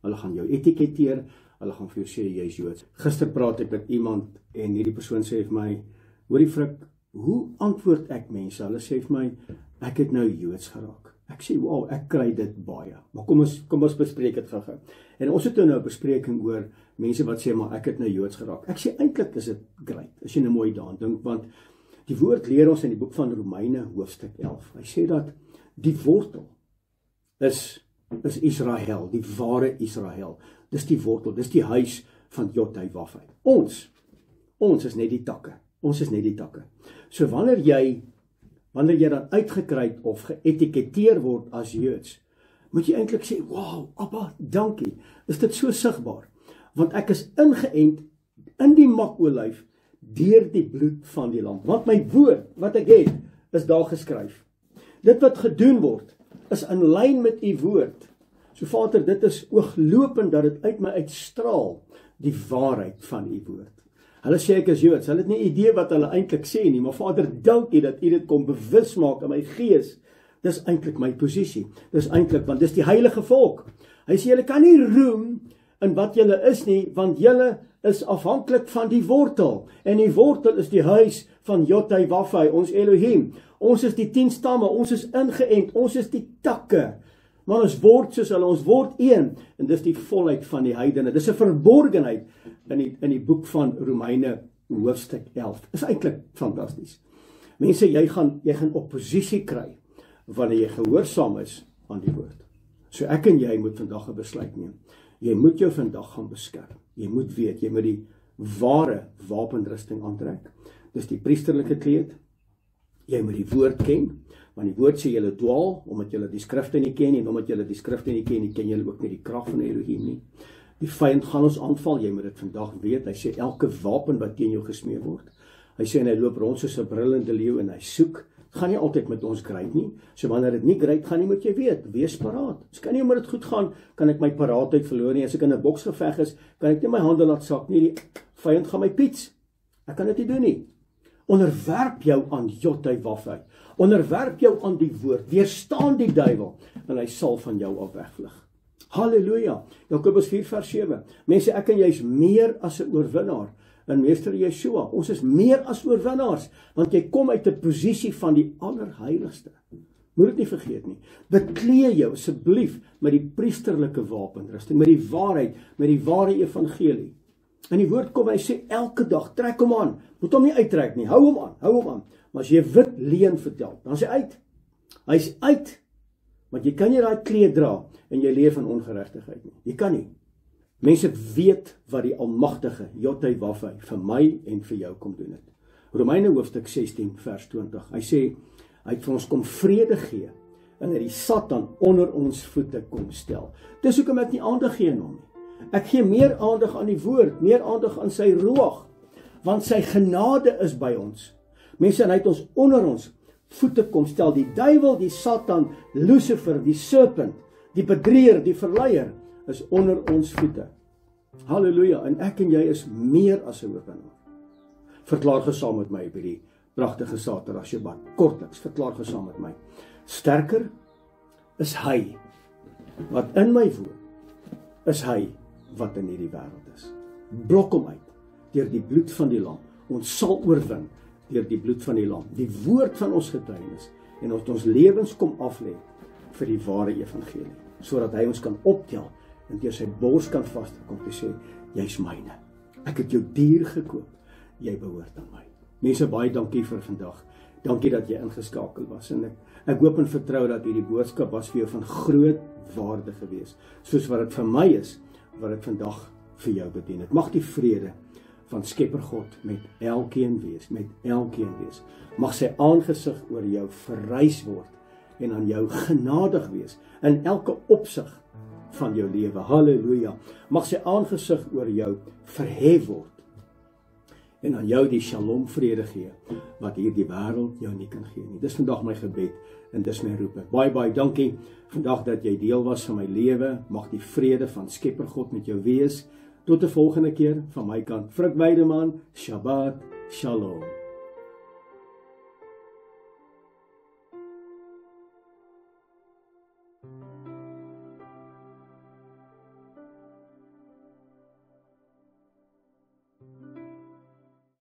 Hulle gaan jou etiketeer, hulle gaan vir jou sê, jy is Joods. Gister praat ek met iemand, en hierdie persoon sê vir my, hoorie Frik, hoe antwoord ek mense? Hulle sê vir my, ek het nou Joods geraak. Ek sê, wow, ek kry dit baie. Maar kom ons bespreek dit gou-gou. En ons het nou 'n bespreking oor mense wat sê, maar ek het nou Joods geraak. Ek sê, eintlik is dit great, as jy nou mooi daaraan dink, want die woord leer ons in die boek van Romeine, hoofstuk 11. Hy sê dat die wortel is Israel, die ware Israel. Dis die wortel, dis die huis van Jodhai Wafai. Ons is net die takke. Ons is net die takke. So wanneer jy dan uitgekry of geetiketeer word as Joods, moet jy eintlik sê, wow, Abba, dankie. Is dit so sigbaar? Want ek is ingeënt in die makolyf deur die bloed van die lam. Want my woord wat ek het, is daar geskryf. Dit wat gedoen word, is in lyn met u woord. So Vader, dit is ooglopend dat dit uit my uitstraal die waarheid van u woord. Hulle sê ek is Joods, hulle het nie idee wat hulle eintlik sê nie, maar Vader, dankie dat u dit kom bewus maak in my gees. Dis eintlik my posisie. Dis eintlik, want dis die heilige volk. Hy sê, julle kan nie roem in wat julle is nie, want julle is afhanklik van die wortel. En die wortel is die huis van Jotai-Wafai, ons Elohim. Ons is die 10 stamme, ons is ingeënt, ons is die takke. Maar ons word soos hulle, ons word een. En dis die volheid van die heidene. Dis 'n verborgenheid in die boek van Romeine hoofstuk 11. Is eintlik fantasties. Mense, jy gaan oppositie kry wanneer jy gehoorsaam is aan die woord. So ek en jy moet vandag 'n besluit neem. Jy moet jou vandag gaan beskerm. Jy moet weet, jy moet die ware wapenrusting aantrek. Dis die priesterlike kleed. Jy moet die woord ken, want die woord sê julle dwaal, omdat julle die skrifte nie ken, en omdat julle die skrifte nie ken julle ook nie die krag van Elohim nie. Die vyand gaan ons aanval, jy moet dit vandag weet. Hy sê elke wapen wat teen jou gesmeer word. Hy sê en hy loop rond soos 'n brullende leeu en hy soek. Gaan nie altyd met ons gryp nie. So wanneer dit nie gryp gaan nie, moet jy weet, wees paraat. Dit kan nie omdat dit goed gaan, kan ek my paraatheid verloor nie. As ek in 'n boksgeveg is, kan ek nie my hande laat sak nie. Die vyand gaan my piets. Ek kan dit nie doen nie. Onderwerp jou aan Jotai-Wafai. Onderwerp jou aan die woord. Weerstaan die duiwel en hy sal van jou af wegvlug. Halleluja. Jakobus 4 vers 7. Mense, ek en jy is meer as 'n oorwinnaar in Meester Yeshua. Ons is meer as oorwinnaars, want jy kom uit 'n posisie van die allerheiligste. Moet dit nie vergeet nie. Beklee jou asseblief met die priesterlike wapenrusting, met die waarheid, met die ware evangelie. En die woord kom, hy sê elke dag, trek hom aan. Moet hom nie uittrek nie, hou hom aan. Maar as jy wit leuen vertel, dan is hy uit. Hy's uit. Want jy kan nie daai kleed dra en jy leef in ongeregtigheid nie. Jy kan nie. Mense weet wat die almagtige Jotai-Wafai vir my en vir jou kom doen het. Romeine hoofstuk 16 vers 20. Hy sê, hy het vir ons kom vrede gee en hy die Satan onder ons voete kom stel. Dis hoekom ek nie aandag gee aan hom nie. Ek gee meer aandag aan die woord, meer aandag aan sy ruach, want sy genade is by ons. Mense, en hy het ons onder ons voete kom stel. Die duiwel, die Satan, Lucifer, die serpent, die bedrieër, die verleier, is onder ons voete. Halleluja, en ek en jy is meer as 'n oorwinnaar. Verklaar gesaam met my by die pragtige Saterdag Shabbat. Kortliks, verklaar gesaam met my. Sterker is hy wat in my woon, is hy wat in hierdie wêreld is. Blok hom uit deur die bloed van die lam. Ons sal oorwin deur die bloed van die lam. Die woord van ons getuienis en ons lewens kom aflê vir die ware evangelie, sodat hy ons kan optel en deur sy bors kan vaskom te sê, jy's myne. Ek het jou duur gekoop. Jy behoort aan my. Mense, baie dankie vir vandag. Dankie dat jy ingeskakel was en ek hoop en vertrou dat hierdie boodskap was vir jou van groot waarde gewees, soos wat dit vir my is, wat dit vandag vir jou bedien het. Mag die vrede van Skepper God met elkeen wees. Mag sy aangesig oor jou verrys word en aan jou genadig wees in elke opsig van jou lewe. Halleluja. Mag sy aangesig oor jou verhef word en aan jou die shalom vrede gee wat hierdie wêreld jou nie kan gee nie. Dis vandag my gebed en dis my roep. Baie dankie vandag dat jy deel was van my lewe. Mag die vrede van Skepper God met jou wees. Tot 'n volgende keer van my kant. Frik Weideman, Shabbat Shalom.